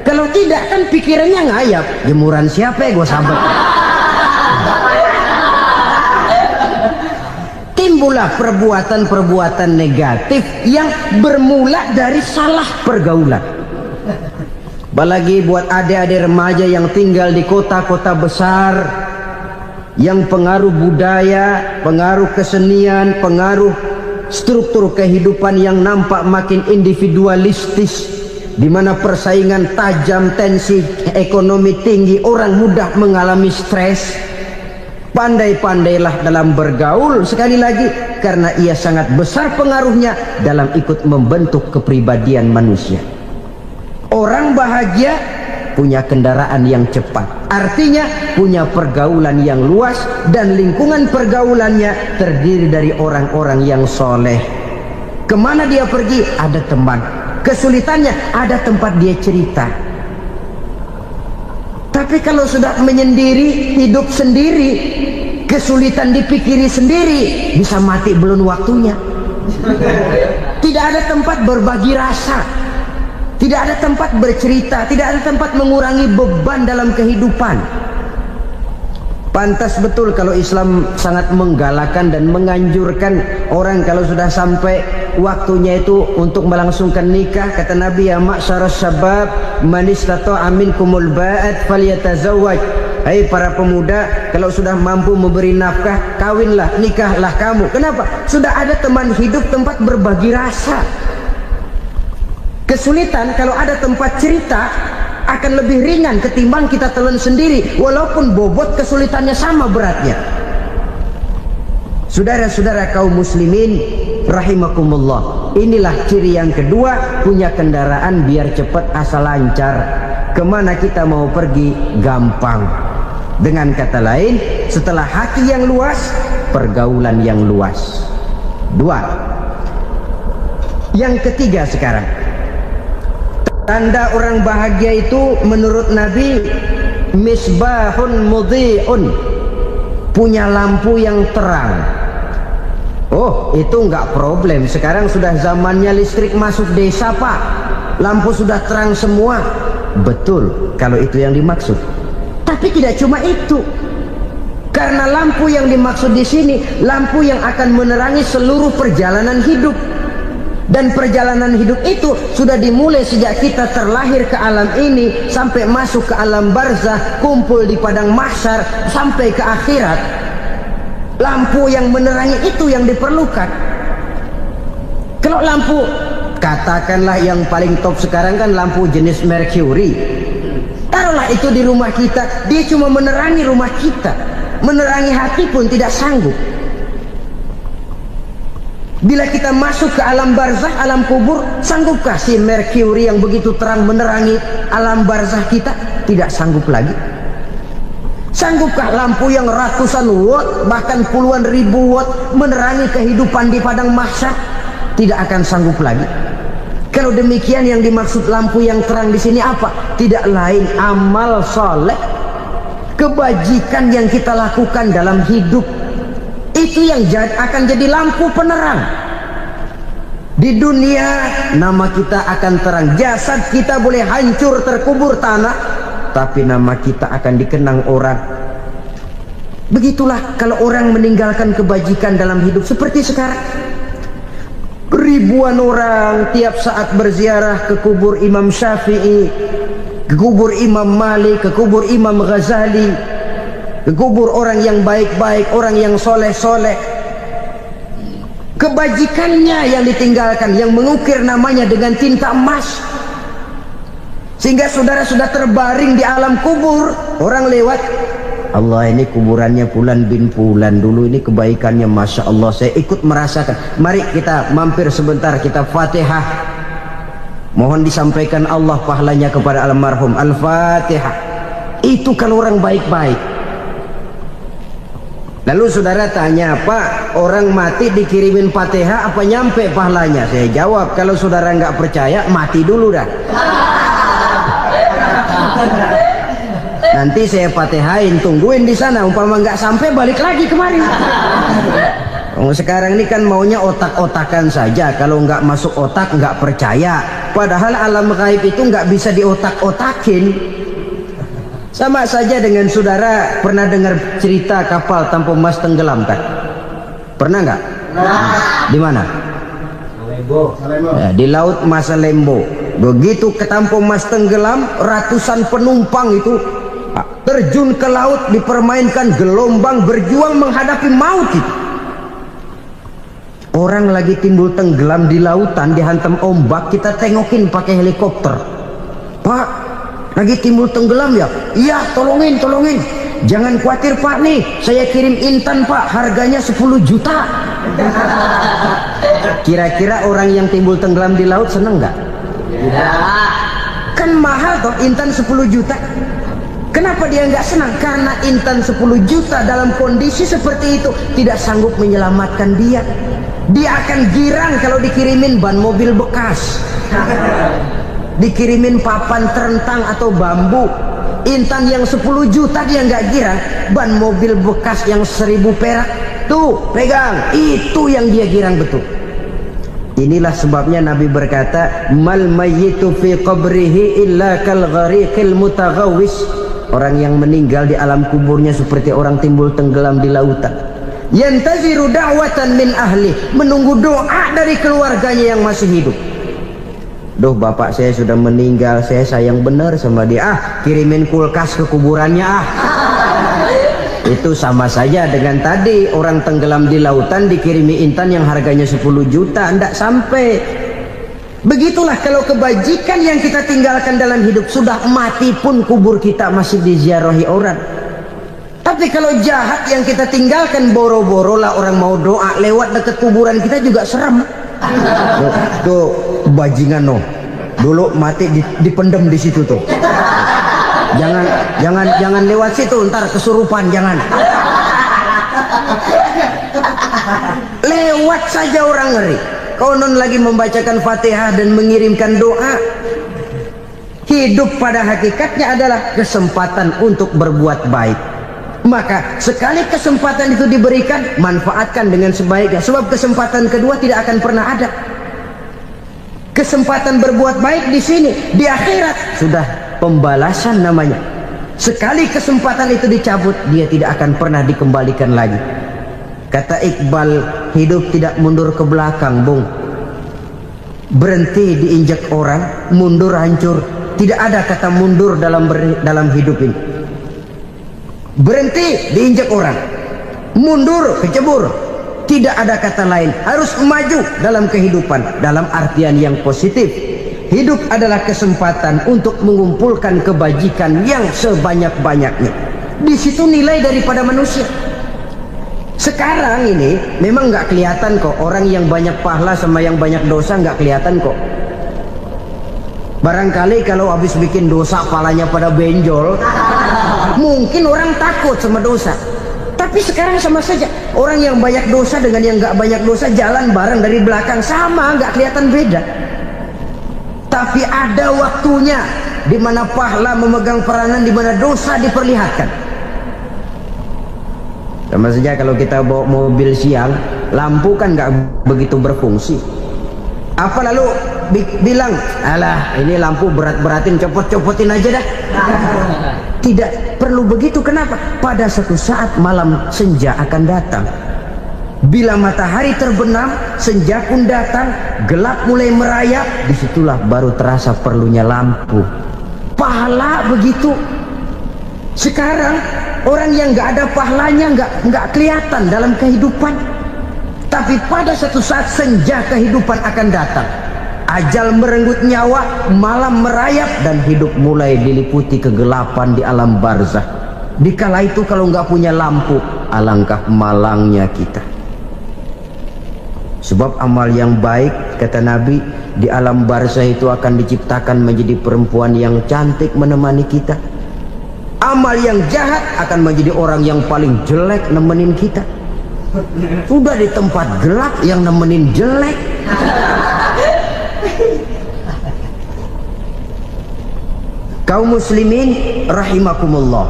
[SPEAKER 3] Kalau tidak kan pikirannya ngayap, jemuran siapa ya gue sabar. Timbullah perbuatan-perbuatan negatif yang bermula dari salah pergaulan. Apalagi buat adik-adik remaja yang tinggal di kota-kota besar, yang pengaruh budaya, pengaruh kesenian, pengaruh struktur kehidupan yang nampak makin individualistis, di mana persaingan tajam, tensi ekonomi tinggi, orang mudah mengalami stres. Pandai-pandailah dalam bergaul, sekali lagi, karena ia sangat besar pengaruhnya dalam ikut membentuk kepribadian manusia. Orang bahagia punya kendaraan yang cepat, artinya punya pergaulan yang luas, dan lingkungan pergaulannya terdiri dari orang-orang yang soleh. Kemana dia pergi ada teman, kesulitannya ada tempat dia cerita. Tapi kalau sudah menyendiri, hidup sendiri, kesulitan dipikiri sendiri, bisa mati belum waktunya. Tidak ada tempat berbagi rasa, Tidak ada tempat bercerita, tidak ada tempat mengurangi beban dalam kehidupan. Pantas betul kalau Islam sangat menggalakkan dan menganjurkan orang kalau sudah sampai waktunya itu untuk melangsungkan nikah. Kata Nabi, ya ma'syaras syabab man istata'a minkumul ba'at falyatazawwaj. Hai para pemuda, kalau sudah mampu memberi nafkah, kawinlah, nikahlah kamu. Kenapa? Sudah ada teman hidup, tempat berbagi rasa. Kesulitan kalau ada tempat cerita akan lebih ringan ketimbang kita telan sendiri, walaupun bobot kesulitannya sama beratnya. Saudara-saudara kaum muslimin rahimakumullah, inilah ciri yang kedua, punya kendaraan biar cepat asal lancar. Kemana kita mau pergi gampang. Dengan kata lain, setelah hati yang luas, pergaulan yang luas. Dua. Yang ketiga sekarang, tanda orang bahagia itu menurut Nabi, misbahun mudhi'un, punya lampu yang terang. Oh, itu enggak problem. Sekarang sudah zamannya listrik masuk desa, Pak. Lampu sudah terang semua. Betul, kalau itu yang dimaksud. Tapi tidak cuma itu. Karena lampu yang dimaksud di sini, lampu yang akan menerangi seluruh perjalanan hidup. Dan perjalanan hidup itu sudah dimulai sejak kita terlahir ke alam ini sampai masuk ke alam barzah, kumpul di padang mahsyar sampai ke akhirat. Lampu yang menerangi itu yang diperlukan. Kalau lampu, katakanlah yang paling top sekarang kan lampu jenis Mercury. Taruhlah itu di rumah kita, dia cuma menerangi rumah kita, menerangi hati pun tidak sanggup. Bila kita masuk ke alam barzah, alam kubur, sanggupkah si Mercury yang begitu terang menerangi alam barzah kita? Tidak sanggup lagi. Sanggupkah lampu yang ratusan watt, bahkan puluhan ribu watt menerangi kehidupan di padang mahsyar? Tidak akan sanggup lagi. Kalau demikian, yang dimaksud lampu yang terang di sini apa? Tidak lain amal soleh, kebajikan yang kita lakukan dalam hidup. Itu yang akan jadi lampu penerang. Di dunia nama kita akan terang. Jasad kita boleh hancur terkubur tanah, tapi nama kita akan dikenang orang. Begitulah kalau orang meninggalkan kebajikan dalam hidup seperti sekarang. Ribuan orang tiap saat berziarah ke kubur Imam Syafi'i, ke kubur Imam Malik, ke kubur Imam Ghazali, ke kubur orang yang baik-baik, orang yang soleh-soleh. Kebajikannya yang ditinggalkan, yang mengukir namanya dengan tinta emas. Sehingga saudara sudah terbaring di alam kubur, orang lewat, Allah, ini kuburannya Fulan bin Fulan, dulu ini kebaikannya Masya Allah, saya ikut merasakan. Mari kita mampir sebentar, kita Fatihah. Mohon disampaikan Allah pahalanya kepada almarhum. Al-Fatihah. Itu kalau orang baik-baik. Lalu saudara tanya, Pak, orang mati dikirimin Fatihah apa nyampe pahalanya? Saya jawab, kalau saudara nggak percaya, mati dulu dah. Nanti saya Fatihain, tungguin di sana. Umpama nggak sampai, balik lagi kemari. Sekarang ini kan maunya otak-otakan saja. Kalau nggak masuk otak, nggak percaya. Padahal alam gaib itu nggak bisa diotak-otakin. Sama saja dengan saudara pernah dengar cerita kapal Tampo Mas tenggelam kan? Pernah nggak? Di mana? Ya, di laut Masalembo. Begitu ke Tampo Mas tenggelam, ratusan penumpang itu terjun ke laut, dipermainkan gelombang, berjuang menghadapi maut itu. Orang lagi timbul tenggelam di lautan, dihantam ombak, kita tengokin pakai helikopter. Pak, lagi timbul tenggelam ya? Iya, tolongin. Jangan khawatir Pak, nih saya kirim intan Pak, harganya 10 juta. Kira-kira orang yang timbul tenggelam di laut seneng nggak? Kan mahal toh intan 10 juta. Kenapa dia nggak senang? Karena intan 10 juta dalam kondisi seperti itu tidak sanggup menyelamatkan dia. Dia akan girang kalau dikirimin ban mobil bekas, dikirimin papan terentang atau bambu. Intan yang 10 juta dia nggak girang. Ban mobil bekas yang 1000 perak, tuh pegang, itu yang dia girang betul. Inilah sebabnya Nabi berkata, mal mayyitu fi qabrihi illa kal ghariqil mutaghawwis. Orang yang meninggal di alam kuburnya seperti orang timbul tenggelam di lautan. Yantaziru da'watan min ahli, menunggu doa dari keluarganya yang masih hidup. Duh, bapak saya sudah meninggal, saya sayang benar sama dia. Kirimin kulkas ke kuburannya Itu sama saja dengan tadi orang tenggelam di lautan dikirimi intan yang harganya 10 juta, tidak sampai. Begitulah kalau kebajikan yang kita tinggalkan dalam hidup, sudah mati pun kubur kita masih diziarahi orang. Tapi kalau jahat yang kita tinggalkan, boro-boro lah orang mau doa lewat dekat kuburan kita juga serem. Tuh bajingan dulu mati dipendem di situ tuh. Jangan lewat situ, ntar kesurupan, jangan. Lewat saja orang ngeri. Konon lagi membacakan Fatihah dan mengirimkan doa. Hidup pada hakikatnya adalah kesempatan untuk berbuat baik. Maka sekali kesempatan itu diberikan, manfaatkan dengan sebaiknya. Sebab kesempatan kedua tidak akan pernah ada. Kesempatan berbuat baik di sini, di akhirat sudah pembalasan namanya. Sekali kesempatan itu dicabut, dia tidak akan pernah dikembalikan lagi. Kata Iqbal, hidup tidak mundur ke belakang, Bung. Berhenti diinjak orang, mundur hancur. Tidak ada kata mundur dalam hidup ini. Berhenti diinjak orang, mundur kecebur. Tidak ada kata lain, harus maju dalam kehidupan dalam artian yang positif. Hidup adalah kesempatan untuk mengumpulkan kebajikan yang sebanyak-banyaknya. Di situ nilai daripada manusia. Sekarang ini memang nggak kelihatan kok, orang yang banyak pahala sama yang banyak dosa nggak kelihatan kok. Barangkali kalau habis bikin dosa palanya pada benjol, mungkin orang takut sama dosa. Tapi sekarang sama saja, orang yang banyak dosa dengan yang nggak banyak dosa jalan bareng dari belakang, sama, nggak kelihatan beda. Tapi ada waktunya di mana pahala memegang peranan, di mana dosa diperlihatkan. Sama saja kalau kita bawa mobil siang, lampu kan nggak begitu berfungsi. Apa lalu bilang, alah ini lampu berat-beratin, copot-copotin aja dah. Tidak perlu begitu. Kenapa? Pada suatu saat malam senja akan datang. Bila matahari terbenam, senja pun datang, gelap mulai merayap, disitulah baru terasa perlunya lampu. Pahala begitu. Sekarang orang yang nggak ada pahalanya nggak kelihatan dalam kehidupan. Tapi pada suatu saat senja kehidupan akan datang. Ajal merenggut nyawa, malam merayap, dan hidup mulai diliputi kegelapan di alam barzah. Dikala itu kalau nggak punya lampu, alangkah malangnya kita. Sebab amal yang baik, kata Nabi, di alam barzah itu akan diciptakan menjadi perempuan yang cantik menemani kita. Amal yang jahat akan menjadi orang yang paling jelek nemenin kita. Sudah di tempat gelap yang nemenin jelek. Kaum muslimin rahimakumullah.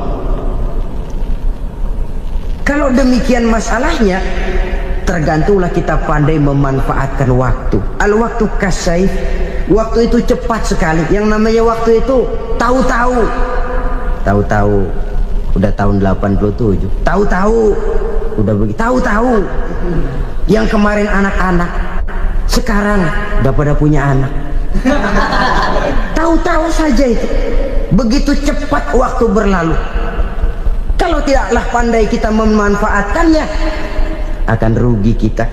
[SPEAKER 3] Kalau demikian masalahnya, tergantunglah kita pandai memanfaatkan waktu. Al-waktu kasayf, waktu itu cepat sekali. Yang namanya waktu itu tahu-tahu udah tahun 87, tahu-tahu udah begitu, tahu-tahu yang kemarin anak-anak sekarang udah pada punya anak. Tahu-tahu saja itu. Begitu cepat waktu berlalu. Kalau tidaklah pandai kita memanfaatkannya, akan rugi kita.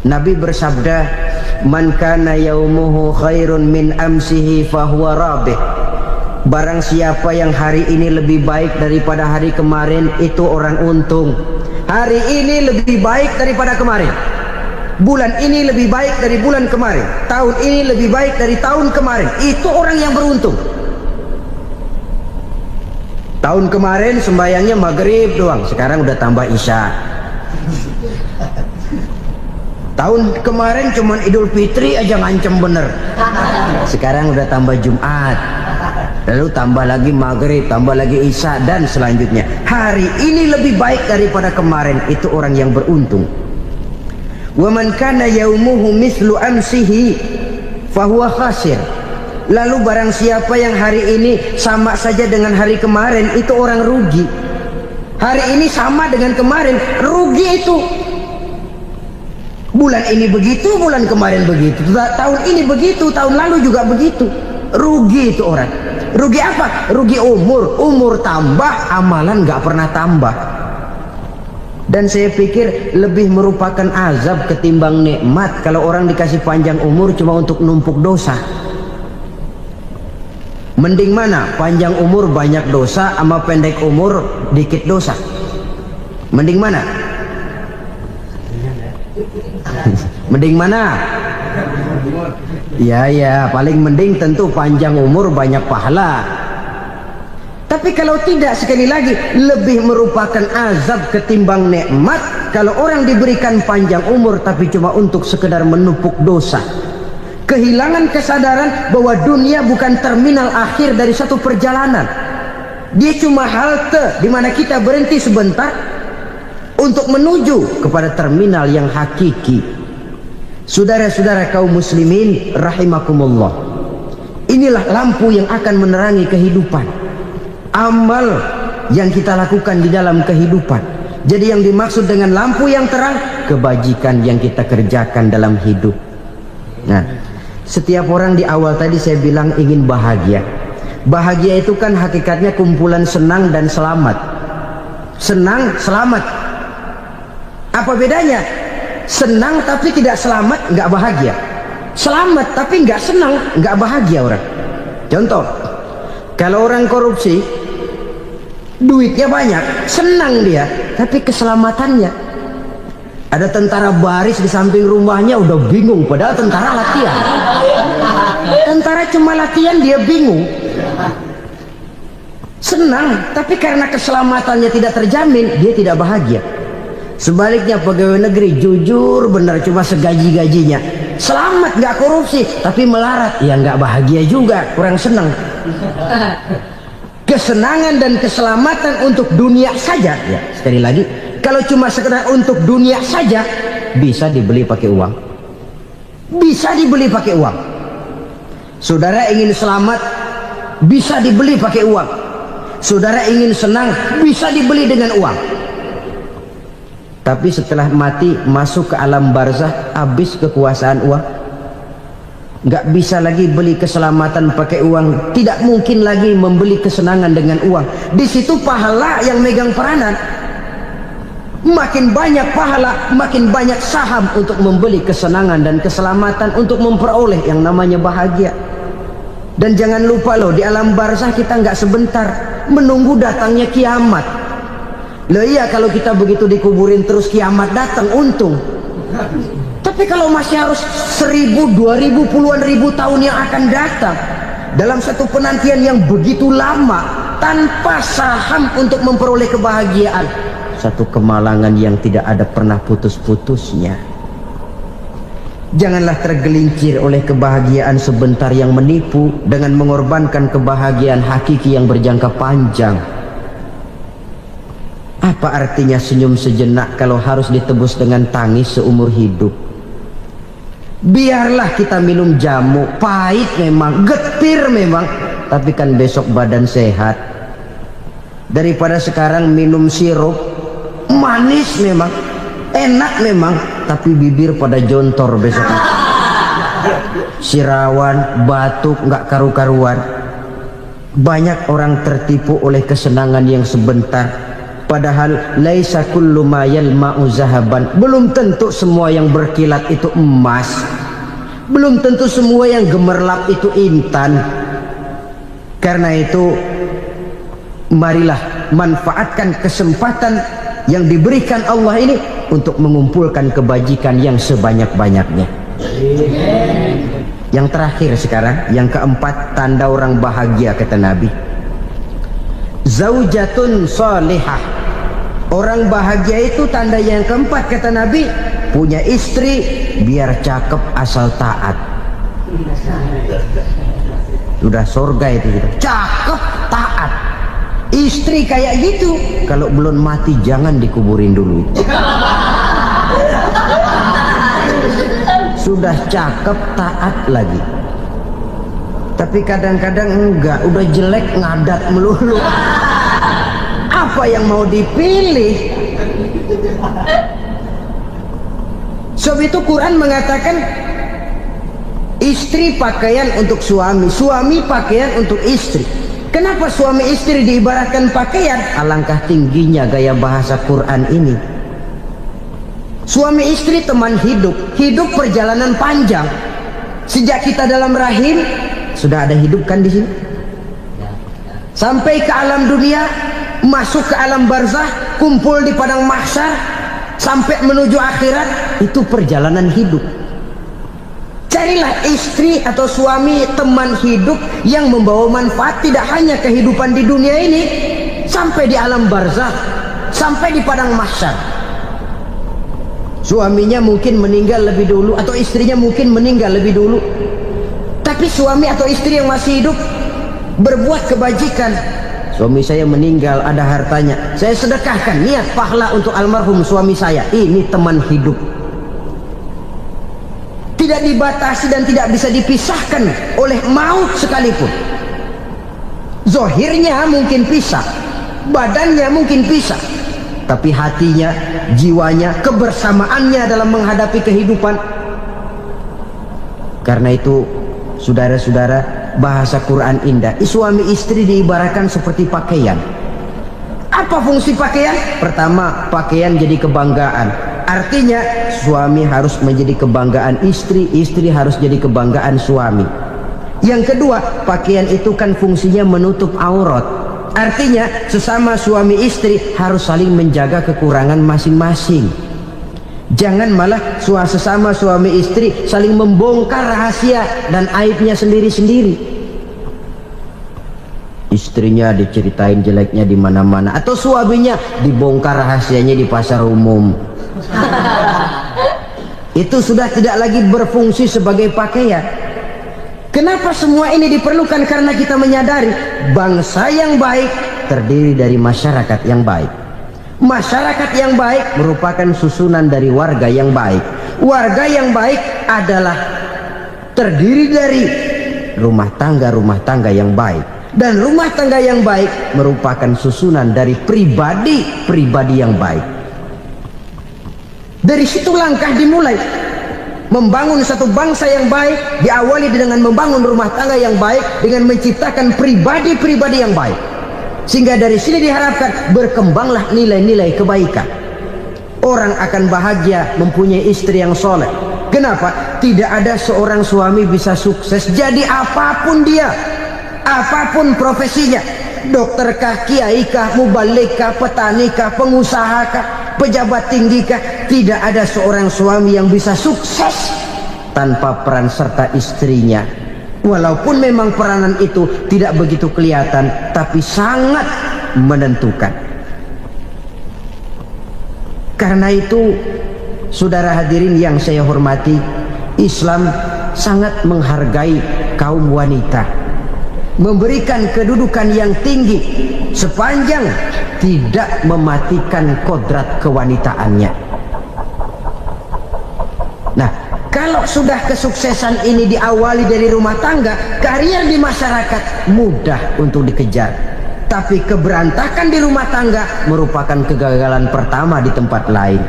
[SPEAKER 3] Nabi bersabda, man kana yaumuhu khairun min amsihi fahuwa rabih. Barang siapa yang hari ini lebih baik daripada hari kemarin, itu orang untung. Hari ini lebih baik daripada kemarin. Bulan ini lebih baik dari bulan kemarin. Tahun ini lebih baik dari tahun kemarin. Itu orang yang beruntung. Tahun kemarin sembahyangnya maghrib doang, sekarang udah tambah isya. Tahun kemarin cuman Idul Fitri aja ngancem bener, sekarang udah tambah Jumat, lalu tambah lagi maghrib, tambah lagi isya, dan selanjutnya. Hari ini lebih baik daripada kemarin, itu orang yang beruntung. Wa man kana yaumuhu mithlu amsihi fahuwa khasir. Lalu barang siapa yang hari ini sama saja dengan hari kemarin, itu orang rugi. Hari ini sama dengan kemarin, rugi itu. Bulan ini begitu, bulan kemarin begitu, tahun ini begitu, tahun lalu juga begitu. Rugi itu orang. Rugi apa? Rugi umur. Umur tambah, amalan gak pernah tambah. Dan saya pikir lebih merupakan azab ketimbang nikmat kalau orang dikasih panjang umur cuma untuk numpuk dosa. Mending mana? Panjang umur banyak dosa sama pendek umur dikit dosa? Mending mana? Mending mana? Ya, paling mending tentu panjang umur banyak pahala. Tapi kalau tidak, sekali lagi, lebih merupakan azab ketimbang nikmat kalau orang diberikan panjang umur tapi cuma untuk sekedar menumpuk dosa. Kehilangan kesadaran bahwa dunia bukan terminal akhir dari satu perjalanan. Dia cuma halte di mana kita berhenti sebentar untuk menuju kepada terminal yang hakiki. Saudara-saudara kaum muslimin rahimakumullah, inilah lampu yang akan menerangi kehidupan. Amal yang kita lakukan di dalam kehidupan. Jadi yang dimaksud dengan lampu yang terang, kebajikan yang kita kerjakan dalam hidup. Nah, setiap orang di awal tadi saya bilang ingin bahagia. Bahagia itu kan hakikatnya kumpulan senang dan selamat. Senang, selamat. Apa bedanya? Senang tapi tidak selamat, nggak bahagia. Selamat tapi nggak senang, nggak bahagia orang. Contoh, kalau orang korupsi, duitnya banyak, senang dia, tapi keselamatannya. Ada tentara baris di samping rumahnya udah bingung, padahal tentara latihan. Tentara cuma latihan, dia bingung. Senang, tapi karena keselamatannya tidak terjamin, dia tidak bahagia. Sebaliknya pegawai negeri jujur benar, cuma segaji-gajinya, selamat nggak korupsi, tapi melarat, ya nggak bahagia juga, kurang senang. Kesenangan dan keselamatan untuk dunia saja, ya sekali lagi, kalau cuma sekedar untuk dunia saja, bisa dibeli pakai uang. Bisa dibeli pakai uang. Saudara ingin selamat, bisa dibeli pakai uang. Saudara ingin senang, bisa dibeli dengan uang. Tapi setelah mati, masuk ke alam barzah, habis kekuasaan uang. Nggak bisa lagi beli keselamatan pakai uang, tidak mungkin lagi membeli kesenangan dengan uang. Di situ pahala yang megang peranan. Makin banyak pahala, makin banyak saham untuk membeli kesenangan dan keselamatan, untuk memperoleh yang namanya bahagia. Dan jangan lupa loh, di alam barzah kita nggak sebentar, menunggu datangnya kiamat. Loh iya, kalau kita begitu dikuburin terus kiamat datang, untung. Tapi kalau masih harus 1000, 2000, puluhan ribu tahun yang akan datang, dalam satu penantian yang begitu lama, tanpa saham untuk memperoleh kebahagiaan, satu kemalangan yang tidak ada pernah putus-putusnya. Janganlah tergelincir oleh kebahagiaan sebentar yang menipu dengan mengorbankan kebahagiaan hakiki yang berjangka panjang. Apa artinya senyum sejenak kalau harus ditebus dengan tangis seumur hidup? Biarlah kita minum jamu, pahit memang, getir memang, tapi kan besok badan sehat. Daripada sekarang minum sirup, manis memang, enak memang, tapi bibir pada jontor besok. Sirawan, batuk, nggak karu-karuan. Banyak orang tertipu oleh kesenangan yang sebentar. Padahal laisa kullu ma yalma'u zahaban. Belum tentu semua yang berkilat itu emas. Belum tentu semua yang gemerlap itu intan. Karena itu, marilah manfaatkan kesempatan yang diberikan Allah ini untuk mengumpulkan kebajikan yang sebanyak-banyaknya. Yang terakhir sekarang, yang keempat, tanda orang bahagia kata Nabi. Zaujatun salihah. Orang bahagia itu tanda yang keempat kata Nabi, punya istri biar cakep asal taat. Sudah surga itu gitu. Cakep taat. Istri kayak gitu, kalau belum mati jangan dikuburin dulu. sudah cakep taat lagi. Tapi kadang-kadang enggak, udah jelek ngadat melulu. Apa yang mau dipilih? Sebab itu Quran mengatakan istri pakaian untuk suami, suami pakaian untuk istri. Kenapa suami istri diibaratkan pakaian? Alangkah tingginya gaya bahasa Quran ini. Suami istri teman hidup, hidup perjalanan panjang. Sejak kita dalam rahim sudah ada hidup kan di sini. Sampai ke alam dunia, masuk ke alam barzah, kumpul di padang mahsyar, sampai menuju akhirat, itu perjalanan hidup. Carilah istri atau suami teman hidup yang membawa manfaat tidak hanya kehidupan di dunia ini, sampai di alam barzah, sampai di padang mahsyar. Suaminya mungkin meninggal lebih dulu atau istrinya mungkin meninggal lebih dulu, tapi suami atau istri yang masih hidup berbuat kebajikan. Suami saya meninggal, ada hartanya, saya sedekahkan, niat pahala untuk almarhum suami saya. Ini teman hidup, tidak dibatasi dan tidak bisa dipisahkan oleh maut sekalipun. Zohirnya mungkin pisah, badannya mungkin pisah, tapi hatinya, jiwanya, kebersamaannya dalam menghadapi kehidupan. Karena itu saudara-saudara, bahasa Quran indah. Suami istri diibaratkan seperti pakaian. Apa fungsi pakaian? Pertama, pakaian jadi kebanggaan. Artinya suami harus menjadi kebanggaan istri, istri harus jadi kebanggaan suami. Yang kedua, pakaian itu kan fungsinya menutup aurat. Artinya sesama suami istri harus saling menjaga kekurangan masing-masing. Jangan malah sesama suami istri saling membongkar rahasia dan aibnya sendiri-sendiri. Istrinya diceritain jeleknya di mana-mana, atau suaminya dibongkar rahasianya di pasar umum. Itu sudah tidak lagi berfungsi sebagai pakaian. Kenapa semua ini diperlukan? Karena kita menyadari bangsa yang baik terdiri dari masyarakat yang baik. Masyarakat yang baik merupakan susunan dari warga yang baik. Warga yang baik adalah terdiri dari rumah tangga yang baik. Dan rumah tangga yang baik merupakan susunan dari pribadi yang baik. Dari situ langkah dimulai. Membangun satu bangsa yang baik diawali dengan membangun rumah tangga yang baik, dengan menciptakan pribadi-pribadi yang baik. Sehingga dari sini diharapkan berkembanglah nilai-nilai kebaikan. Orang akan bahagia mempunyai istri yang soleh. Kenapa? Tidak ada seorang suami bisa sukses jadi apapun dia, apapun profesinya. Dokterkah, kiaikah, mubalikah, petanikah, pengusahakah, pejabat tinggikah, tidak ada seorang suami yang bisa sukses tanpa peran serta istrinya. Walaupun memang peranan itu tidak begitu kelihatan, tapi sangat menentukan. Karena itu, saudara hadirin yang saya hormati, Islam sangat menghargai kaum wanita, memberikan kedudukan yang tinggi sepanjang tidak mematikan kodrat kewanitaannya. Nah, kalau sudah kesuksesan ini diawali dari rumah tangga, karier di masyarakat mudah untuk dikejar. Tapi keberantakan di rumah tangga merupakan kegagalan pertama di tempat lain.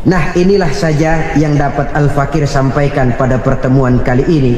[SPEAKER 3] Nah, inilah saja yang dapat Al-Fakir sampaikan pada pertemuan kali ini.